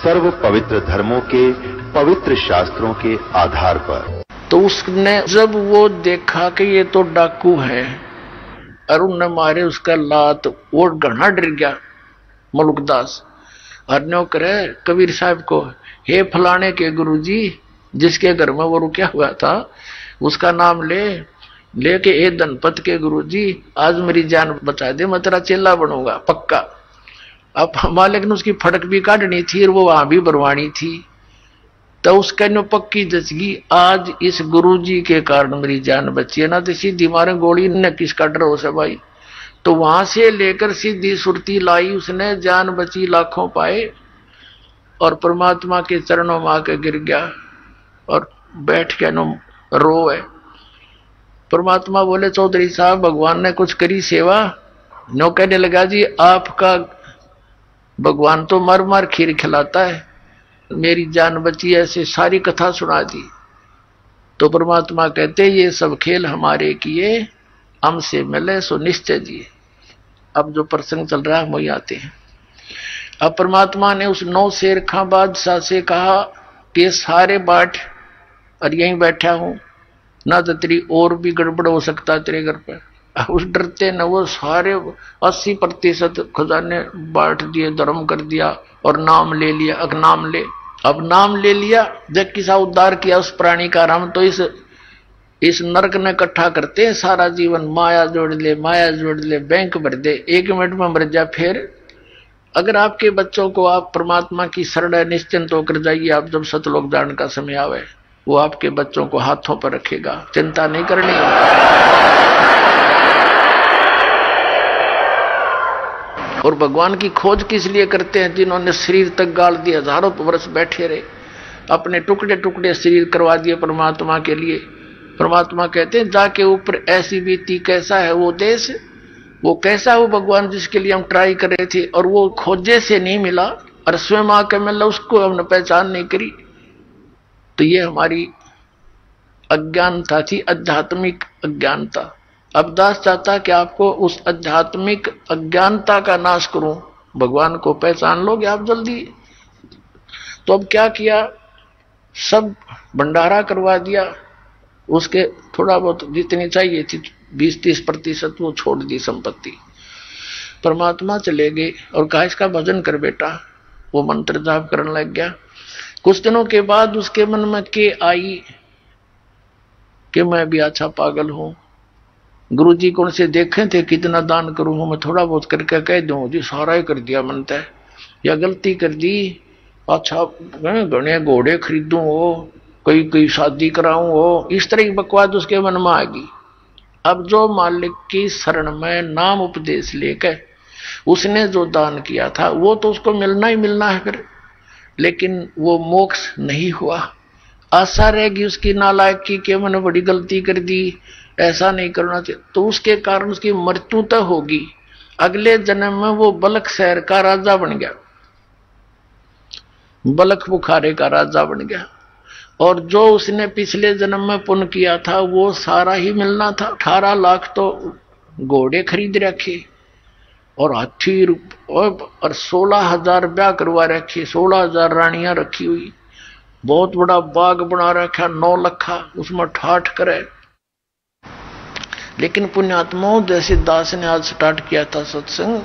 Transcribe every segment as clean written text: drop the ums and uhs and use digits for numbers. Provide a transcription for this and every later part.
सर्व पवित्र धर्मों के पवित्र शास्त्रों के आधार पर। तो उसने जब वो देखा कि ये तो डाकू है और उनने मारे उसका लात, वो घना डर गया मलुकदास। और न्यो करे कबीर साहब को, हे फलाने के गुरुजी जिसके घर में वो रुका हुआ था उसका नाम लेके ए धनपत के गुरुजी आज मेरी जान बचा दे, मैं तेरा चेला बनूंगा पक्का। अब मालिक ने उसकी फड़क भी काटनी थी और वो वहां भी बरवानी थी, तो उसका नो पक्की जचगी आज इस गुरुजी के कारण मेरी जान बची है, ना तो सीधी मारे गोली न किसका डर हो से भाई। तो वहां से लेकर सीधी सुरती लाई उसने, जान बची लाखों पाए और परमात्मा के चरणों में आके गिर गया और बैठ के नो रोए। परमात्मा बोले चौधरी साहब भगवान ने कुछ करी सेवा? नो कहने लगा जी आपका भगवान तो मर मर खीर खिलाता है, मेरी जान बची ऐसे सारी कथा सुना दी। तो परमात्मा कहते ये सब खेल हमारे किए, हमसे मिले सो निश्चय जिए। अब जो प्रसंग चल रहा है वही आते हैं। अब परमात्मा ने उस 9 शेर खां बादशाह से कहा कि ये सारे बाट और यहीं बैठा हूं, ना तो तेरी और भी गड़बड़ हो सकता है तेरे घर पे। उस डरते न वो सारे 80% खजाने बांट दिए, धर्म कर दिया और नाम ले लिया। अब नाम ले लिया, जब किसा उद्धार किया उस प्राणी का राम। तो इस नरक ने इकट्ठा करते हैं सारा जीवन, माया जोड़ ले बैंक भर दे, 1 मिनट में मर जा। फिर अगर आपके बच्चों को आप परमात्मा की शरण निश्चिंत होकर जाइए, आप जब सतलोक जाने का समय आवे वो आपके बच्चों को हाथों पर रखेगा, चिंता नहीं करनी। और भगवान की खोज किस लिए करते हैं? जिन्होंने शरीर तक गाल दिए, हजारों वर्ष बैठे रहे, अपने टुकड़े टुकड़े शरीर करवा दिए परमात्मा के लिए। परमात्मा कहते हैं जाके ऊपर ऐसी बीती, कैसा है वो देश, वो कैसा वो भगवान जिसके लिए हम ट्राई कर रहे थे और वो खोजे से नहीं मिला और स्वयं आके मिला, उसको हमने पहचान नहीं करी। तो ये हमारी अज्ञानता थी, आध्यात्मिक अज्ञानता। अब दास चाहता कि आपको उस आध्यात्मिक अज्ञानता का नाश करूं, भगवान को पहचान लोगे आप जल्दी। तो अब क्या किया, सब भंडारा करवा दिया, उसके थोड़ा बहुत जितनी चाहिए थी 20-30% वो छोड़ दी संपत्ति। परमात्मा चले गए और कहा इसका भजन कर बेटा। वो मंत्र जाप करने लग गया। कुछ दिनों के बाद उसके मन में के आई कि मैं भी अच्छा पागल हूं, गुरुजी कौन से देखे थे कितना दान करूं, मैं थोड़ा बहुत करके कह दूं जी सारा ही कर दिया मनता है, या गलती कर दी, अच्छा घने घोड़े खरीदूं, वो कोई शादी कराऊं, वो इस तरह की बकवास उसके मन में आ गई। अब जो मालिक की शरण में नाम उपदेश लेकर उसने जो दान किया था वो तो उसको मिलना ही मिलना है फिर, लेकिन वो मोक्ष नहीं हुआ। आशा रहेगी उसकी नालायकी के मैंने बड़ी गलती कर दी, ऐसा नहीं करना चाहिए, तो उसके कारण उसकी मृत्यु तो होगी। अगले जन्म में वो बलख शहर का राजा बन गया, बलख बुखारे का राजा बन गया। और जो उसने पिछले जन्म में पुण्य किया था वो सारा ही मिलना था। 18 लाख तो घोड़े खरीद रखे और हाथी और 16,000 ब्याह करवा रखे, 16,000 रानियां रखी हुई, बहुत बड़ा बाग बना रखा 9 लखा, उसमें ठाठ करे। लेकिन पुण्यात्माओं जैसे दास ने आज स्टार्ट किया था सत्संग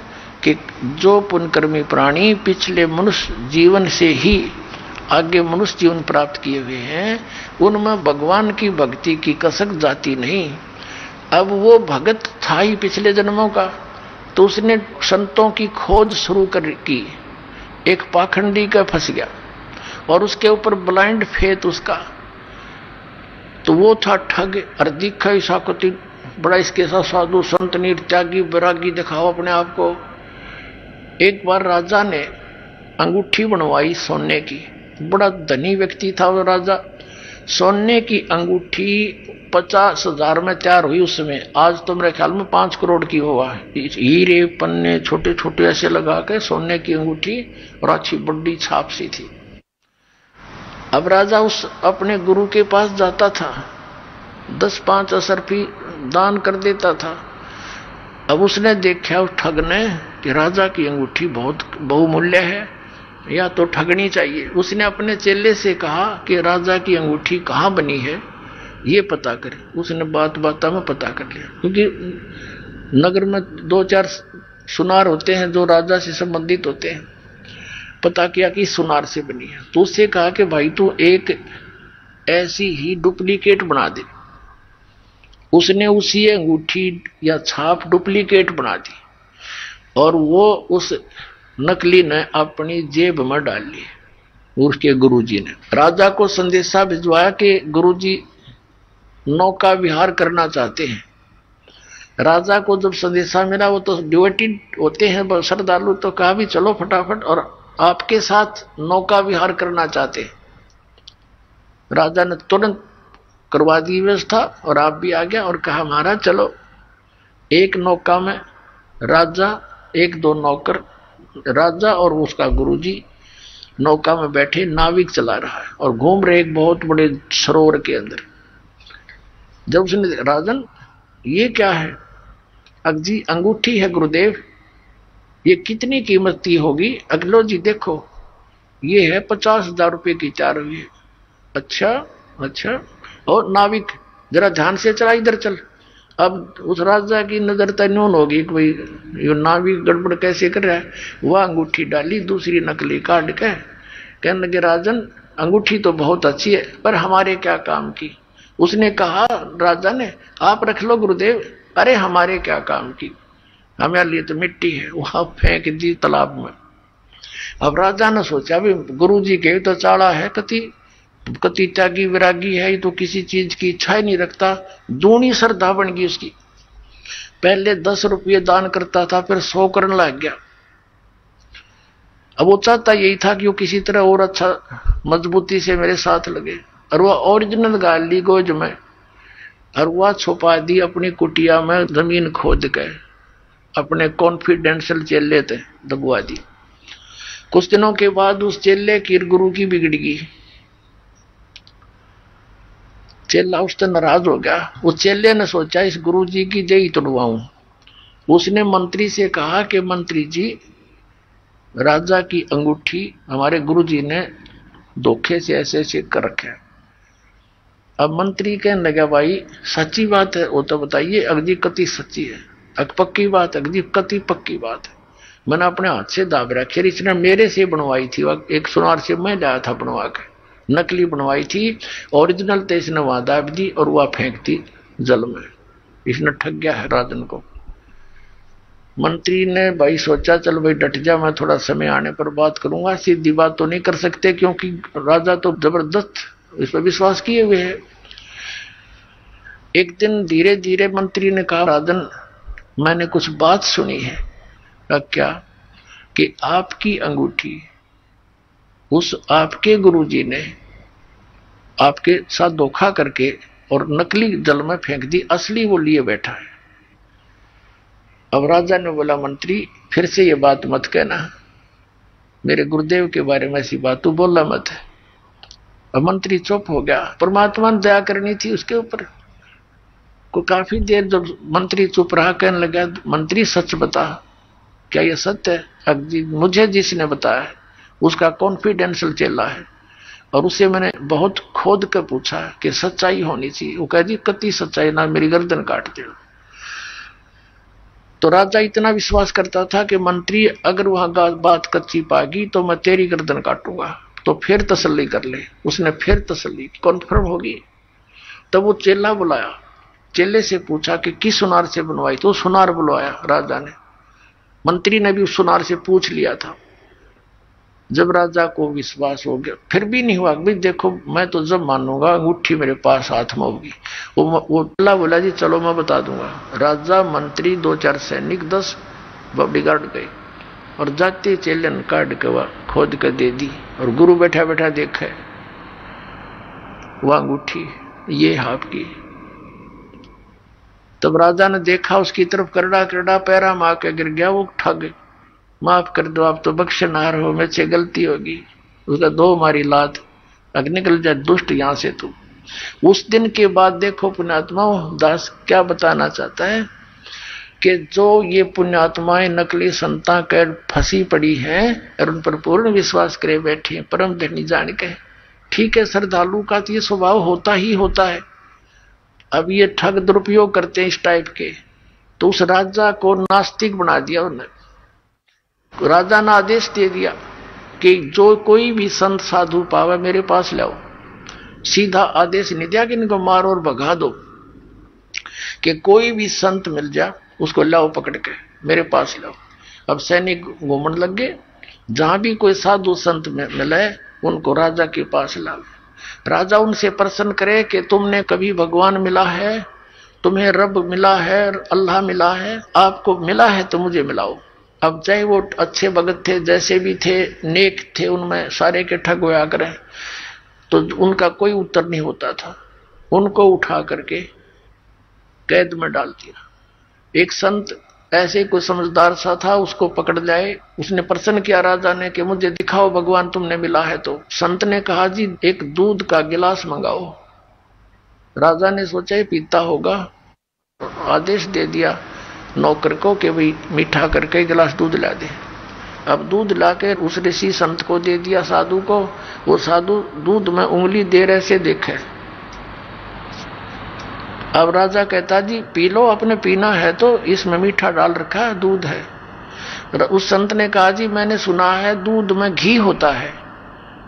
कि जो पुण्यकर्मी प्राणी पिछले मनुष्य जीवन से ही आगे मनुष्य जीवन प्राप्त किए हुए हैं, उनमें भगवान की भक्ति की कसक जाती नहीं। अब वो भगत था ही पिछले जन्मों का, तो उसने संतों की खोज शुरू की। एक पाखंडी का फंस गया और उसके ऊपर ब्लाइंड फेथ उसका, तो वो था ठग और दिखा साकुति बड़ा, इसके साथ साधु संत निर्त्यागी बैरागी दिखाओ अपने आप को। एक बार राजा ने अंगूठी बनवाई सोने की, बड़ा धनी व्यक्ति था वो राजा। सोने की अंगूठी 50,000 में तैयार हुई उस समय, आज तो मेरे ख्याल में 5 करोड़ की हुआ है। हीरे पन्ने छोटे छोटे ऐसे लगा के सोने की अंगूठी और अच्छी बड़ी छाप सी थी। अब राजा उस अपने गुरु के पास जाता था, 10-5 असरफी दान कर देता था। अब उसने देखा उस ठग ने कि राजा की अंगूठी बहुत बहुमूल्य है या तो ठगनी चाहिए। उसने अपने चेले से कहा कि राजा की अंगूठी कहाँ बनी है ये पता करे। उसने बात में पता कर लिया, क्योंकि नगर में 2-4 सुनार होते हैं जो राजा से संबंधित होते हैं। पता किया कि सुनार से बनी है। तो उससे कहा कि भाई तू एक ऐसी ही डुप्लीकेट बना दे। उसने उसी अंगूठी या छाप डुप्लीकेट बना दी और वो उस नकली ने अपनी जेब में डाल ली। उसके गुरुजी ने राजा को संदेशा भिजवाया कि गुरुजी नौका विहार करना चाहते हैं। राजा को जब संदेशा मिला, वो तो डिवोटेड होते हैं श्रद्धालु, तो कहा भी चलो फटाफट, और आपके साथ नौका विहार करना चाहते हैं। राजा ने तुरंत करवा दी व्यवस्था और आप भी आ गया और कहा महाराज चलो। एक नौका में राजा, 1-2 नौकर, राजा और उसका गुरुजी नौका में बैठे, नाविक चला रहा है और घूम रहे एक बहुत बड़े सरोवर के अंदर। जब उसने राजन ये क्या है? अजी अंगूठी है गुरुदेव, ये कितनी कीमत की होगी? अगलो जी देखो, ये है 50,000 रुपये की 4 हुई। अच्छा अच्छा, और नाविक जरा ध्यान से चला, इधर चल। अब उस राजा की नजर तन्यून होगी कि भाई ये नाविक गड़बड़ कैसे कर रहा है। वह अंगूठी डाली, दूसरी नकली काट के कहने लगे राजन अंगूठी तो बहुत अच्छी है, पर हमारे क्या काम की? उसने कहा राजा ने, आप रख लो गुरुदेव। अरे हमारे क्या काम की, हमारे लिए तो मिट्टी है। वहां फेंक दी तालाब में। अब राजा ने सोचा भी गुरुजी के तो चाड़ा है, कति त्यागी विरागी है, ये तो किसी चीज की इच्छा ही नहीं रखता। दूनी श्रद्धा बन गई उसकी। पहले 10 रुपये दान करता था, फिर 100 करने लग गया। अब वो चाहता यही था कि वो किसी तरह और अच्छा मजबूती से मेरे साथ लगे, और वह ओरिजिनल गाल ली गोज में, और वह छुपा दी अपनी कुटिया में, जमीन खोद के अपने कॉन्फिडेंशियल चेले थे दबवा दी। कुछ दिनों के बाद उस चेले की गुरु की बिगड़ गई। चेला उससे नाराज हो गया। उस चेले ने सोचा इस गुरु जी की जय तोड़वाऊं। उसने मंत्री से कहा कि मंत्री जी, राजा की अंगूठी हमारे गुरु जी ने धोखे से ऐसे चेक कर रखे। अब मंत्री कहने लगा भाई सच्ची बात है वो तो बताइए। अगजी कति सच्ची है, अग पक्की बात, अगजी कति पक्की बात है। मैंने अपने हाथ से दाब रखी, इसने मेरे से बनवाई थी। एक सुनार से मैं लाया था बनवा के, नकली बनवाई थी। ओरिजिनल तो इसने वहां दाब दी और वह फेंक दी जल में। इसने ठग गया है राजन को। मंत्री ने भाई सोचा चल भाई डट जा, मैं थोड़ा समय आने पर बात करूंगा। सीधी बात तो नहीं कर सकते क्योंकि राजा तो जबरदस्त इस पर विश्वास किए हुए है। एक दिन धीरे धीरे मंत्री ने कहा राजन मैंने कुछ बात सुनी है। क्या? कि आपकी अंगूठी उस आपके गुरुजी ने आपके साथ धोखा करके और नकली जल में फेंक दी, असली वो लिए बैठा है। अब राजा ने बोला मंत्री फिर से ये बात मत कहना, मेरे गुरुदेव के बारे में ऐसी बात तू बोलना मत है। अब मंत्री चुप हो गया। परमात्मा ने दया करनी थी उसके ऊपर। को काफी देर जब मंत्री चुप रहा, कहने लगा मंत्री सच बता, क्या ये सत्य है? मुझे जिसने बताया उसका कॉन्फिडेंशियल चेला है और उसे मैंने बहुत खोद कर पूछा कि सच्चाई होनी चाहिए। वो कह दी कति सच्चाई ना, मेरी गर्दन काट दे। तो राजा इतना विश्वास करता था कि मंत्री अगर वहां बात कच्ची पागी तो मैं तेरी गर्दन काटूंगा, तो फिर तसल्ली कर ले। उसने फिर तसल्ली कॉन्फर्म होगी। तब वो चेला बुलाया, चेले से पूछा कि किस सुनार से बनवाई? तो सुनार बुलवाया राजा ने। मंत्री ने भी उस सुनार से पूछ लिया था। जब राजा को विश्वास हो गया फिर भी नहीं हुआ, भाई देखो मैं तो जब मानूंगा अंगूठी मेरे पास हाथ में होगी। वो चेला बोला जी चलो मैं बता दूंगा। राजा, मंत्री, 2-4 सैनिक, 10 बॉडीगार्ड गए और जाते चेले ने काट के वह खोद के दे दी। और गुरु बैठा बैठा देखे वह अंगूठी ये आपकी। तब राजा ने देखा उसकी तरफ, करड़ा करड़ा पैरा मार के गिर गया। वो ठग, माफ कर दो आप तो बख्शनार हो, मेरे से गलती होगी। उसका 2 मारी लात, अग निकल जाए दुष्ट यहां से तू। उस दिन के बाद देखो पुण्यात्मा दास क्या बताना चाहता है कि जो ये पुण्यात्माएं नकली संता कर फंसी पड़ी हैं और उन पर पूर्ण विश्वास करे बैठी हैं परम धनी जान के। ठीक है, श्रद्धालु का तो ये स्वभाव होता ही होता है। अब ये ठग दुरुपयोग करते हैं इस टाइप के, तो उस राजा को नास्तिक बना दिया उन्होंने। राजा ने आदेश दे दिया कि जो कोई भी संत साधु पावे मेरे पास लाओ। सीधा आदेश नहीं दिया कि इनको मारो और भगा दो, कि कोई भी संत मिल जाए उसको लाओ पकड़ के मेरे पास लाओ। अब सैनिक घूमने लग गए, जहां भी कोई साधु संत मिले उनको राजा के पास लाओ। राजा उनसे प्रश्न करे कि तुमने कभी भगवान मिला है, तुम्हें रब मिला है, अल्लाह मिला है, आपको मिला है तो मुझे मिलाओ। अब चाहे वो अच्छे भगत थे, जैसे भी थे, नेक थे, उनमें सारे के ठग होया करें, तो उनका कोई उत्तर नहीं होता था। उनको उठा करके कैद में डाल दिया। एक संत ऐसे कोई समझदार सा था, उसको पकड़ लाए। उसने प्रश्न किया राजा ने कि मुझे दिखाओ भगवान तुमने मिला है तो। संत ने कहा जी एक दूध का गिलास मंगाओ। राजा ने सोचा ही पीता होगा, आदेश दे दिया नौकर को कि भाई मीठा करके गिलास दूध ला दे। अब दूध लाके उस ऋषि संत को दे दिया, साधु को। वो साधु दूध में उंगली दे रहे से देखे। अब राजा कहता जी पी लो, अपने पीना है तो, इसमें मीठा डाल रखा है, दूध है। उस संत ने कहा जी मैंने सुना है दूध में घी होता है,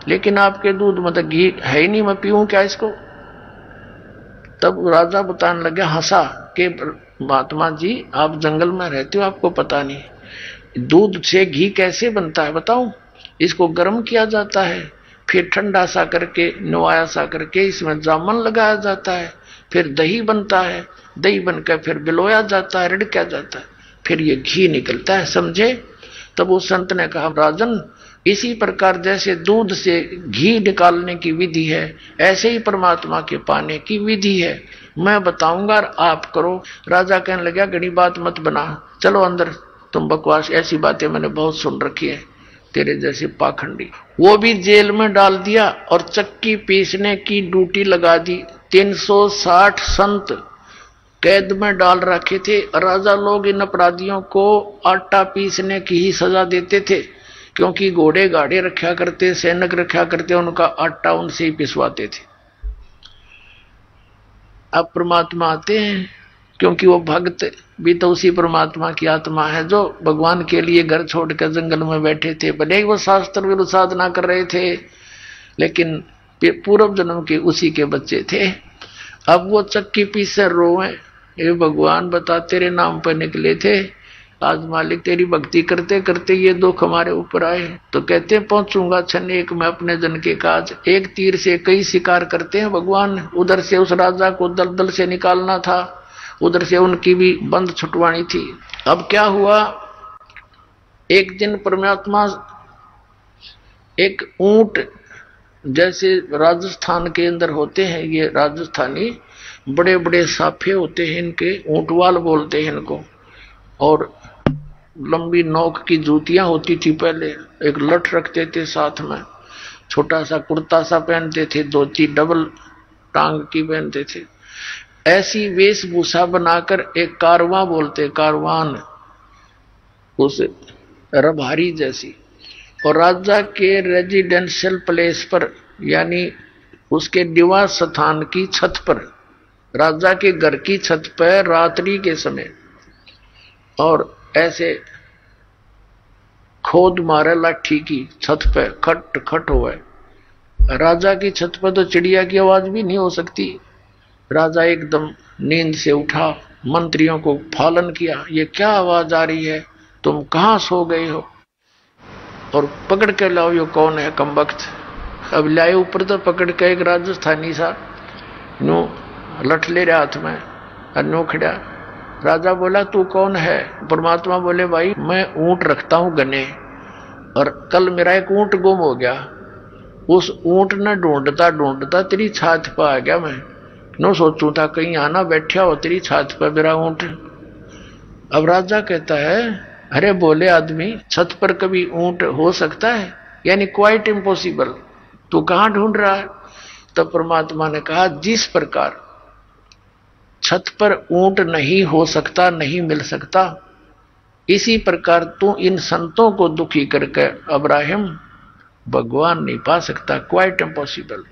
लेकिन आपके दूध में तो घी है ही नहीं, मैं पीऊं क्या इसको। तब राजा बताने लगे, हंसा कि महात्मा जी आप जंगल में रहते हो, आपको पता नहीं दूध से घी कैसे बनता है बताऊं। इसको गर्म किया जाता है, फिर ठंडा सा करके नवाया सा करके इसमें जामन लगाया जाता है, फिर दही बनता है, दही बनकर फिर बिलोया जाता है, रिड़का जाता है, फिर ये घी निकलता है, समझे। तब उस संत ने कहा राजन इसी प्रकार जैसे दूध से घी निकालने की विधि है, ऐसे ही परमात्मा के पाने की विधि है, मैं बताऊंगा और आप करो। राजा कहने लगा घड़ी बात मत बना, चलो अंदर, तुम बकवास, ऐसी बातें मैंने बहुत सुन रखी है तेरे जैसे पाखंडी। वो भी जेल में डाल दिया और चक्की पीसने की ड्यूटी लगा दी। 360 संत कैद में डाल रखे थे। राजा लोग इन अपराधियों को आटा पीसने की ही सजा देते थे, क्योंकि घोड़े गाड़े रखा करते, सैनिक रखा करते, उनका आटा उनसे ही पिसवाते थे। अब परमात्मा आते हैं, क्योंकि वो भक्त भी तो उसी परमात्मा की आत्मा है जो भगवान के लिए घर छोड़कर जंगल में बैठे थे। भले ही वो शास्त्र विरुद्ध साधना कर रहे थे, लेकिन पूर्व जन्म के उसी के बच्चे थे। अब वो चक्की पीसे रोए, ये भगवान बता तेरे नाम पर निकले थे, आज मालिक तेरी भक्ति करते करते ये दुख हमारे ऊपर आए। तो कहते पहुंचूंगा छन एक मैं अपने जन के काज। एक तीर से कई शिकार करते हैं भगवान। उधर से उस राजा को दलदल से निकालना था, उधर से उनकी भी बंद छुटवानी थी। अब क्या हुआ, एक दिन परमात्मा एक ऊंट, जैसे राजस्थान के अंदर होते हैं ये राजस्थानी, बड़े बड़े साफे होते हैं इनके, ऊंटवाल बोलते हैं इनको, और लंबी नोक की जूतियां होती थी पहले, एक लठ रखते थे साथ में, छोटा सा कुर्ता सा पहनते थे, धोती डबल टांग की पहनते थे। ऐसी वेशभूषा बनाकर एक कारवां बोलते, कारवान, उस रभारी जैसी, और राजा के रेजिडेंशियल प्लेस पर यानी उसके निवास स्थान की छत पर, राजा के घर की छत पर रात्रि के समय, और ऐसे खोद मारे लाठी की छत पे, खट खट हुआ। राजा की छत पर तो चिड़िया की आवाज भी नहीं हो सकती। राजा एकदम नींद से उठा, मंत्रियों को फालन किया, ये क्या आवाज आ रही है, तुम कहां सो गए हो, और पकड़ के लाओ ये कौन है कमबख्त। अब लाए ऊपर तो पकड़ के एक राजस्थानी सा नो लठ ले रहा हाथ में, नो खड़ा। राजा बोला तू कौन है। परमात्मा बोले भाई मैं ऊंट रखता हूं गने, और कल मेरा एक ऊंट गुम हो गया, उस ऊंट ने ढूंढता ढूंढता तेरी छात पर आ गया। मैं नो सोचू था कहीं आना बैठा हो तेरी छात पर मेरा ऊंट। अब राजा कहता है अरे बोले आदमी, छत पर कभी ऊंट हो सकता है, यानी क्वाइट इम्पॉसिबल, तू कहां ढूंढ रहा है। तब परमात्मा ने कहा जिस प्रकार छत पर ऊंट नहीं हो सकता, नहीं मिल सकता, इसी प्रकार तू इन संतों को दुखी करके अब्राहिम भगवान नहीं पा सकता, क्वाइट इम्पॉसिबल।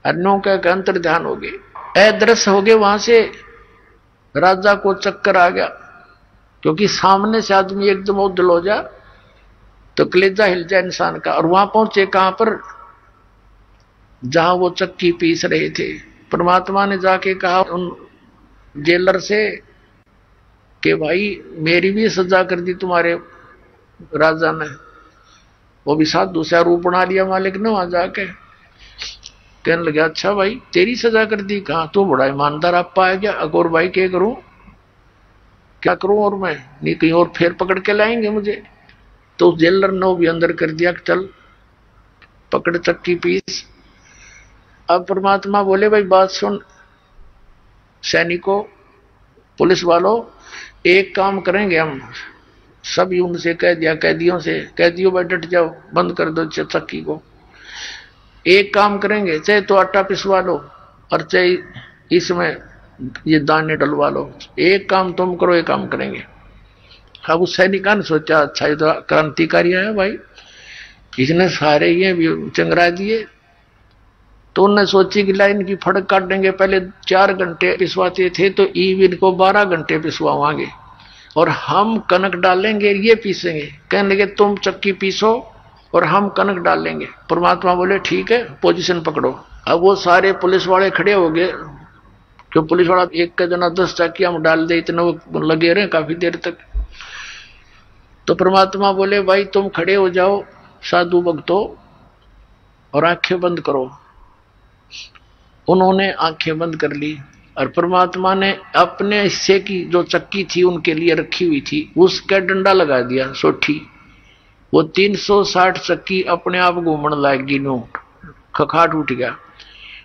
अन्यों का अंतर ध्यान हो गए, अदृश्य हो गए। वहां से राजा को चक्कर आ गया, क्योंकि सामने से आदमी एकदम उदल हो जा तो कलेजा हिल जाए इंसान का। और वहां पहुंचे कहां पर, जहां वो चक्की पीस रहे थे। परमात्मा ने जाके कहा उन जेलर से कि भाई मेरी भी सजा कर दी तुम्हारे राजा ने। वो भी साथ दूसरा रूप बना लिया मालिक ने वहां जाके। कहने लगे अच्छा भाई तेरी सजा कर दी, कहा तू बड़ा ईमानदार आप पाया गया। अकोर भाई क्या करूं, क्या करूं, और मैं नहीं कहीं और फिर पकड़ के लाएंगे मुझे। तो उस जेलर ने भी अंदर कर दिया कि चल पकड़ चक्की पीस। अब परमात्मा बोले भाई बात सुन सैनिकों, पुलिस वालों, एक काम करेंगे हम सभी, उनसे कह दिया कैदियों से, कैदियों भाई डट जाओ, बंद कर दो चक्की को। एक काम करेंगे, चाहे तो आटा पिसवा लो और चाहे इसमें ये दाने डलवा लो, एक काम तुम करो, एक काम करेंगे। अब उस सैनिका ने सोचा अच्छा ये तो क्रांतिकारी है भाई, इसने सारे ये चंगरा दिए। तो उन्होंने सोची कि लाइन की फड़क काट देंगे। पहले 4 घंटे पिसवाते थे तो ईव इनको 12 घंटे पिसवाएंगे और हम कनक डालेंगे, ये पीसेंगे। कहने लगे तुम चक्की पीसो और हम कनक डालेंगे। परमात्मा बोले ठीक है पोजीशन पकड़ो। अब वो सारे पुलिस वाले खड़े हो गए, जो पुलिस वाला एक का जना 10 चक्की हम डाल दे, इतने वो लगे रहे काफी देर तक। तो परमात्मा बोले भाई तुम खड़े हो जाओ साधु भक्तों और आंखें बंद करो। उन्होंने आंखें बंद कर ली और परमात्मा ने अपने हिस्से की जो चक्की थी उनके लिए रखी हुई थी उसका डंडा लगा दिया सोठी। वो 360 चक्की अपने आप घूमने लगी, नो खखाट उठ गया।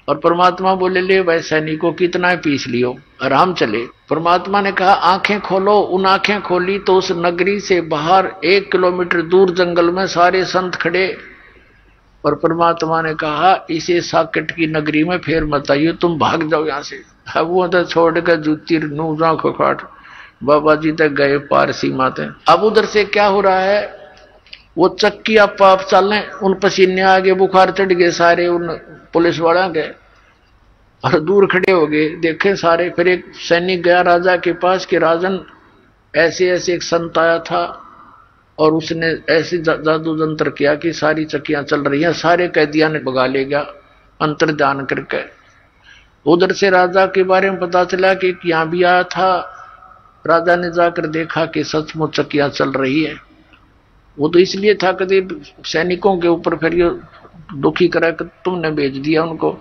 और परमात्मा बोले ले भाई सैनिकों कितना पीस लियो, आराम चले। परमात्मा ने कहा आंखें खोलो। उन आंखें खोली तो उस नगरी से बाहर 1 किलोमीटर दूर जंगल में सारे संत खड़े। और परमात्मा ने कहा इसे साकेट की नगरी में फेर मत आइए, तुम भाग जाओ यहां से। अब वो तो छोड़कर जूती नूजा खखाट बाबा जी तक गए पार सीमा तक। अब उधर से क्या हो रहा है, वो चक्की आप चल, उन पसीने आगे बुखार चढ़ गए सारे उन पुलिस वाला के और दूर खड़े हो गए देखे सारे। फिर एक सैनिक गया राजा के पास कि राजन ऐसे ऐसे एक संत आया था और उसने ऐसे जादू जंत्र किया कि सारी चक्कियां चल रही हैं, सारे कैदियां ने भगा ले गया अंतर्ध्यान करके। उधर से राजा के बारे में पता चला कि यहां भी आया था। राजा ने जाकर देखा कि सचमुच चक्कियां चल रही है। वो तो इसलिए था कभी सैनिकों के ऊपर फिर ये दुखी करा कि तुमने भेज दिया उनको।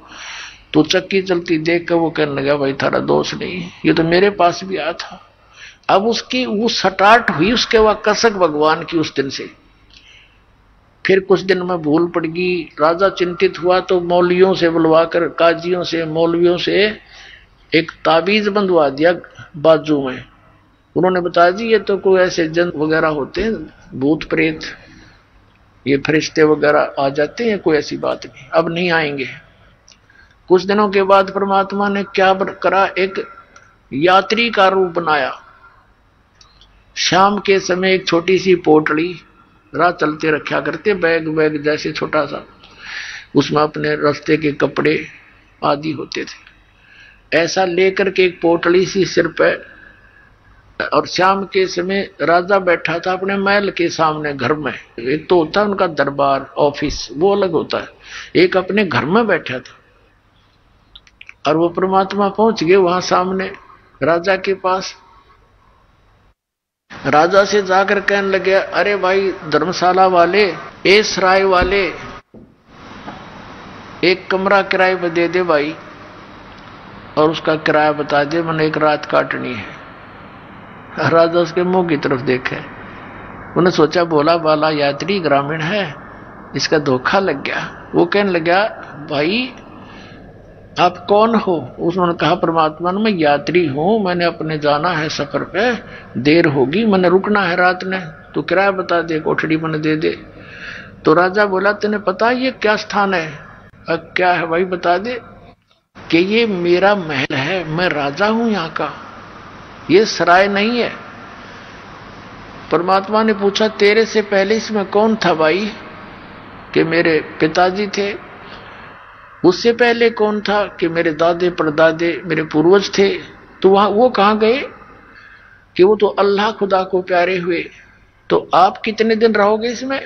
तो चक्की चलती देख कर वो कहने लगा भाई थारा दोष नहीं, ये तो मेरे पास भी आया था। अब उसकी वो सटाट हुई उसके वह कसक भगवान की उस दिन से। फिर कुछ दिन में भूल पड़ गई, राजा चिंतित हुआ तो मौलवियों से बुलवाकर, काजियों से मौलवियों से एक ताबीज बंधवा दिया बाजू में। उन्होंने बताया जी ये तो कोई ऐसे जन वगैरह होते हैं, भूत प्रेत, ये फरिश्ते वगैरह आ जाते हैं, कोई ऐसी बात नहीं, अब नहीं आएंगे। कुछ दिनों के बाद परमात्मा ने क्या करा, एक यात्री का रूप बनाया। शाम के समय एक छोटी सी पोटली राह चलते रखा करते, बैग जैसे छोटा सा, उसमें अपने रास्ते के कपड़े आदि होते थे। ऐसा लेकर के एक पोटली सी सिर पे, और शाम के समय राजा बैठा था अपने महल के सामने घर में। एक तो होता है उनका दरबार ऑफिस, वो अलग होता है, एक अपने घर में बैठा था। और वो परमात्मा पहुंच गए वहां सामने राजा के पास। राजा से जाकर कहने लगे अरे भाई धर्मशाला वाले, ए सराय वाले, एक कमरा किराए पर दे दे भाई, और उसका किराया बता दे, मैंने एक रात काटनी है। राजा उसके मुंह की तरफ देखे, उन्हें सोचा भोला बाला यात्री ग्रामीण है, इसका धोखा लग गया। वो कहने लगा भाई आप कौन हो? उसने कहा परमात्मा ने मैं यात्री हूं, मैंने अपने जाना है सफर पे, देर होगी, मैंने रुकना है रात ने, तो किराया बता दे, कोठड़ी मैंने दे दे। तो राजा बोला तेने पता ये क्या स्थान है? क्या है भाई बता दे। कि ये मेरा महल है, मैं राजा हूं यहाँ का, ये सराय नहीं है। परमात्मा ने पूछा तेरे से पहले इसमें कौन था भाई? कि मेरे पिताजी थे। उससे पहले कौन था? कि मेरे दादे परदादे मेरे पूर्वज थे। तो वहां वो कहां गए? कि वो तो अल्लाह खुदा को प्यारे हुए। तो आप कितने दिन रहोगे इसमें?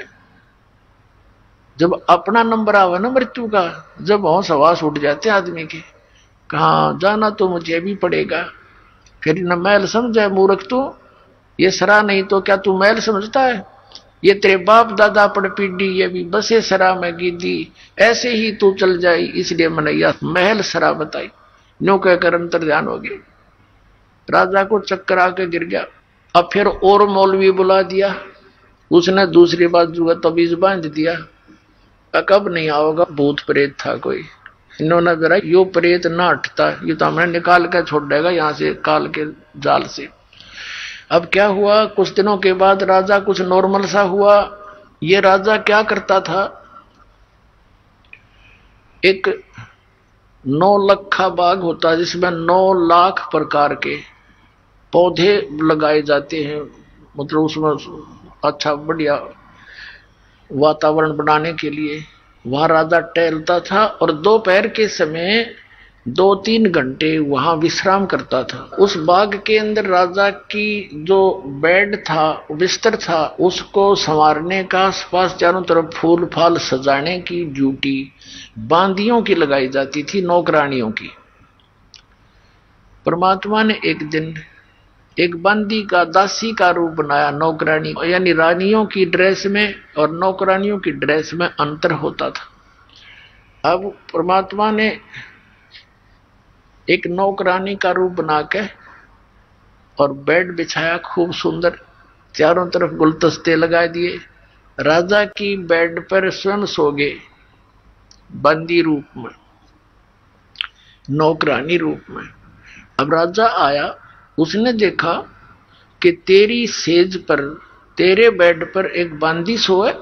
जब अपना नंबर आवे ना मृत्यु का, जब होश हवास उठ जाते आदमी के, कहाँ जाना तो मुझे भी पड़ेगा। फिर न महल समझे मूर्ख तू, ये सरा नहीं तो क्या तू महल समझता है? ये तेरे बाप दादा पड़ पीढ़ी ये भी बसे सरा में गिदी, ऐसे ही तू चल जाई, इसलिए मैंने यह महल सरा बताई। न्यों कहकर अंतर ध्यान हो गए। राजा को चक्कर आके गिर गया। अब फिर और मौलवी बुला दिया, उसने दूसरी बाजू का तबीज बांध दिया। कब नहीं आओगा, भूत प्रेत था कोई। इन्होंने जरा यो प्रेत ना हटता, ये तो हमने निकाल कर छोड़ देगा यहाँ से काल के जाल से। अब क्या हुआ, कुछ दिनों के बाद राजा कुछ नॉर्मल सा हुआ। ये राजा क्या करता था, एक 9 लखा बाग होता जिसमें 9 लाख प्रकार के पौधे लगाए जाते हैं, मतलब उसमें अच्छा बढ़िया वातावरण बनाने के लिए। वहां राजा टहलता था और दोपहर के समय 2-3 घंटे वहां विश्राम करता था। उस बाग के अंदर राजा की जो बेड था, बिस्तर था, उसको संवारने का, आसपास चारों तरफ फूल फाल सजाने की ड्यूटी बांदियों की लगाई जाती थी, नौकरानियों की। परमात्मा ने एक दिन एक बंदी का दासी का रूप बनाया, नौकरानी, यानी रानियों की ड्रेस में और नौकरानियों की ड्रेस में अंतर होता था। अब परमात्मा ने एक नौकरानी का रूप बना के और बेड बिछाया खूब सुंदर, चारों तरफ गुलदस्ते लगा दिए। राजा की बेड पर स्वयं सो गए, बंदी रूप में, नौकरानी रूप में। अब राजा आया, उसने देखा कि तेरी सेज पर, तेरे बेड पर एक बांदी सोए।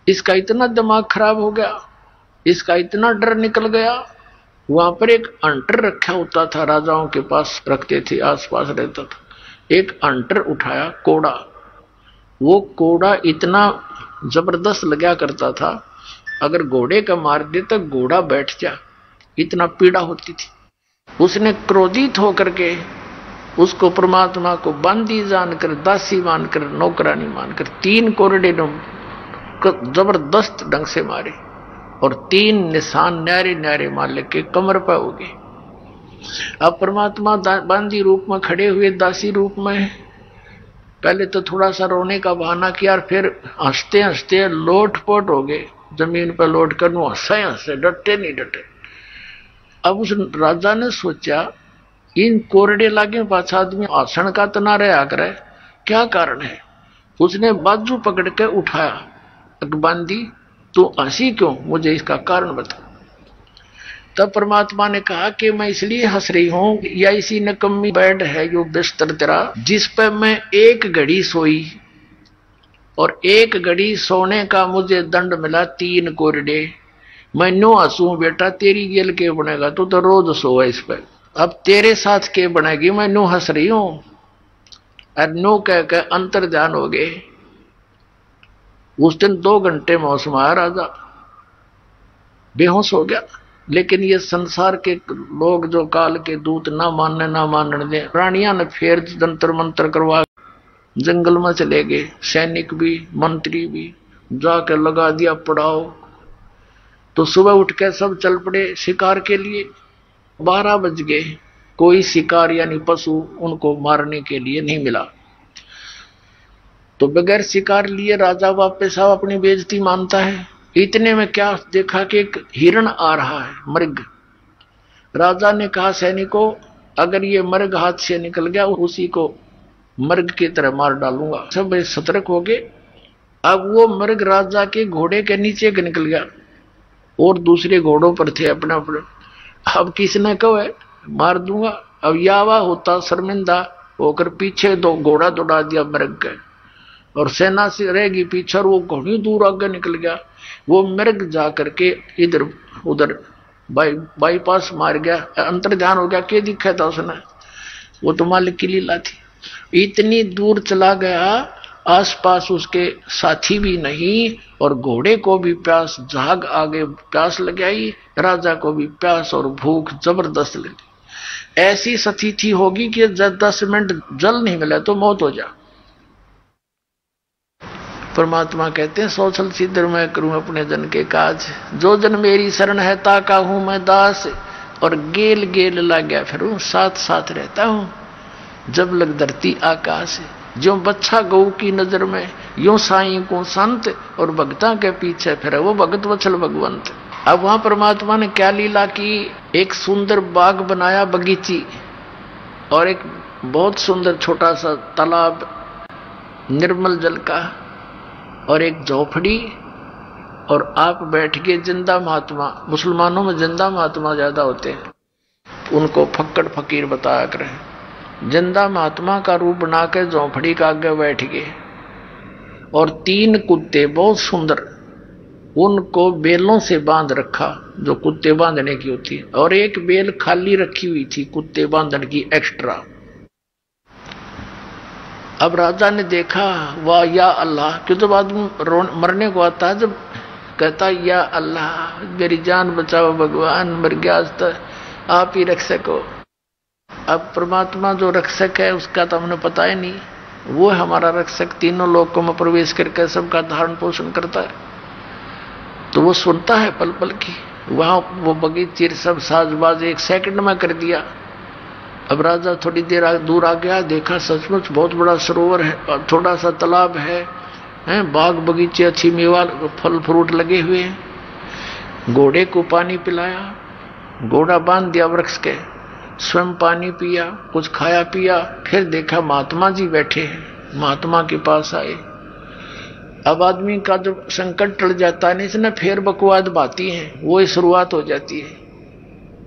इसका इतना दिमाग खराब हो गया, इसका इतना डर निकल गया। वहां पर एक अंटर रखा होता था, राजाओं के पास रखते थे, आसपास रहता था। एक अंटर उठाया, कोड़ा। वो कोड़ा इतना जबरदस्त लगा करता था, अगर घोड़े का मार दे तो घोड़ा बैठ जा, इतना पीड़ा होती थी। उसने क्रोधित होकर के उसको परमात्मा को बंदी जानकर, दासी मानकर, नौकरानी मानकर 3 कोरडे जबरदस्त ढंग से मारे और 3 निशान न्यारे न्यारे मार के कमर पर हो गए। अब परमात्मा बंदी रूप में खड़े हुए, दासी रूप में। पहले तो थोड़ा सा रोने का बहाना किया और फिर हंसते हंसते लोटपोट हो गए, जमीन पर लौट कर हंसे हंसे, डटे नहीं डटे। अब उस राजा ने सोचा, इन कोरडे लागे पाछा आदमी आसन का तना रहा करे, क्या कारण है? उसने बाजू पकड़ के उठाया, अकबंदी तू हंसी क्यों, मुझे इसका कारण बता। तब परमात्मा ने कहा कि मैं इसलिए हंस रही हूं, या इसी नकम्मी बेड है जो बिस्तर तेरा, जिस पर मैं 1 घड़ी सोई और 1 घड़ी सोने का मुझे दंड मिला 3 कोरडे। मैं नो हंसू बेटा, तेरी गेल के बनेगा, तू तो रोज सोए इस पर, अब तेरे साथ के बनेगी, मैं नो हंस रही हूं। और नो कह के अंतर ध्यान हो गए। उस दिन 2 घंटे मौसम आया, राजा बेहोश हो गया। लेकिन ये संसार के लोग जो काल के दूत ना मानने ना मानने दे, रानियां ने फिर जंतर मंत्र करवा जंगल में चले गए। सैनिक भी, मंत्री भी जाके लगा दिया पड़ाव। तो सुबह उठ के सब चल पड़े शिकार के लिए। 12 बज गए, कोई शिकार यानी पशु उनको मारने के लिए नहीं मिला। तो बगैर शिकार लिए राजा वापस आओ, अपनी बेइज्जती मानता है। इतने में क्या देखा कि एक हिरण आ रहा है, मृग। राजा ने कहा सैनिकों, अगर ये मृग हाथ से निकल गया, उसी को मृग की तरह मार डालूंगा। सब सतर्क हो गए। अब वो मृग राजा के घोड़े के नीचे निकल गया और दूसरे घोड़ों पर थे अपने अपने। अब किसने कहो है मार दूंगा। अब यावा होता शर्मिंदा होकर पीछे 2 घोड़ा दौड़ा दिया मृग के, और सेना से रहेगी पीछे, और वो घोड़ी दूर आगे निकल गया। वो मृग जा करके इधर उधर बाईपास मार गया, अंतर ध्यान हो गया, क्या दिखा था उसने? वो तो मालिक की लीला थी। इतनी दूर चला गया, आसपास उसके साथी भी नहीं, और घोड़े को भी प्यास झाग आगे प्यास लग आई, राजा को भी प्यास और भूख जबरदस्त लगी। ऐसी स्थिति होगी कि 10 मिनट जल नहीं मिला तो मौत हो जा। परमात्मा कहते हैं सौसल सिद्धर मैं करूं अपने जन के काज, जो जन मेरी शरण है ताका हूं मैं दास, और गेल गेल लग गया फिर साथ साथ रहता हूं, जब लग धरती आकाश। जो बच्चा गऊ की नजर में, यूं साईं को संत, और भक्ता के पीछे फिर वो भगत वत्सल भगवंत। अब वहां परमात्मा ने क्या लीला की, एक सुंदर बाग बनाया बगीची, और एक बहुत सुंदर छोटा सा तालाब निर्मल जल का, और एक झोपड़ी, और आप बैठ के जिंदा महात्मा, मुसलमानों में जिंदा महात्मा ज्यादा होते हैं, उनको फक्कड़ फकीर बताया करें। जिंदा महात्मा का रूप बना के झोंपड़ी का आगे बैठ गए, और 3 कुत्ते बहुत सुंदर, उनको बेलों से बांध रखा जो कुत्ते बांधने की होती है, और एक बेल खाली रखी हुई थी कुत्ते बांधने की एक्स्ट्रा। अब राजा ने देखा, वाह या अल्लाह, क्यों तो बाद मरने को आता है जब कहता या अल्लाह मेरी जान बचाओ भगवान, मर गया तो आप ही रक्षक हो। अब परमात्मा जो रक्षक है उसका तो हमने पता ही नहीं, वो हमारा रक्षक, तीनों लोकों में प्रवेश करके सबका धारण पोषण करता है, तो वो सुनता है पल पल की। वहां वो बगीचे सब साजबाज 1 सेकंड में कर दिया। अब राजा थोड़ी देर दूर आ गया, देखा सचमुच बहुत बड़ा सरोवर है और थोड़ा सा तालाब है, बाग बगीचे अच्छी मेवा फल फ्रूट लगे हुए हैं। घोड़े को पानी पिलाया, घोड़ा बांध दिया वृक्ष के, स्वयं पानी पिया, कुछ खाया पिया, फिर देखा महात्मा जी बैठे हैं, महात्मा के पास आए। अब आदमी का जब संकट टल जाता है इसने फिर बकवाद बाती है, वो ही शुरुआत हो जाती है।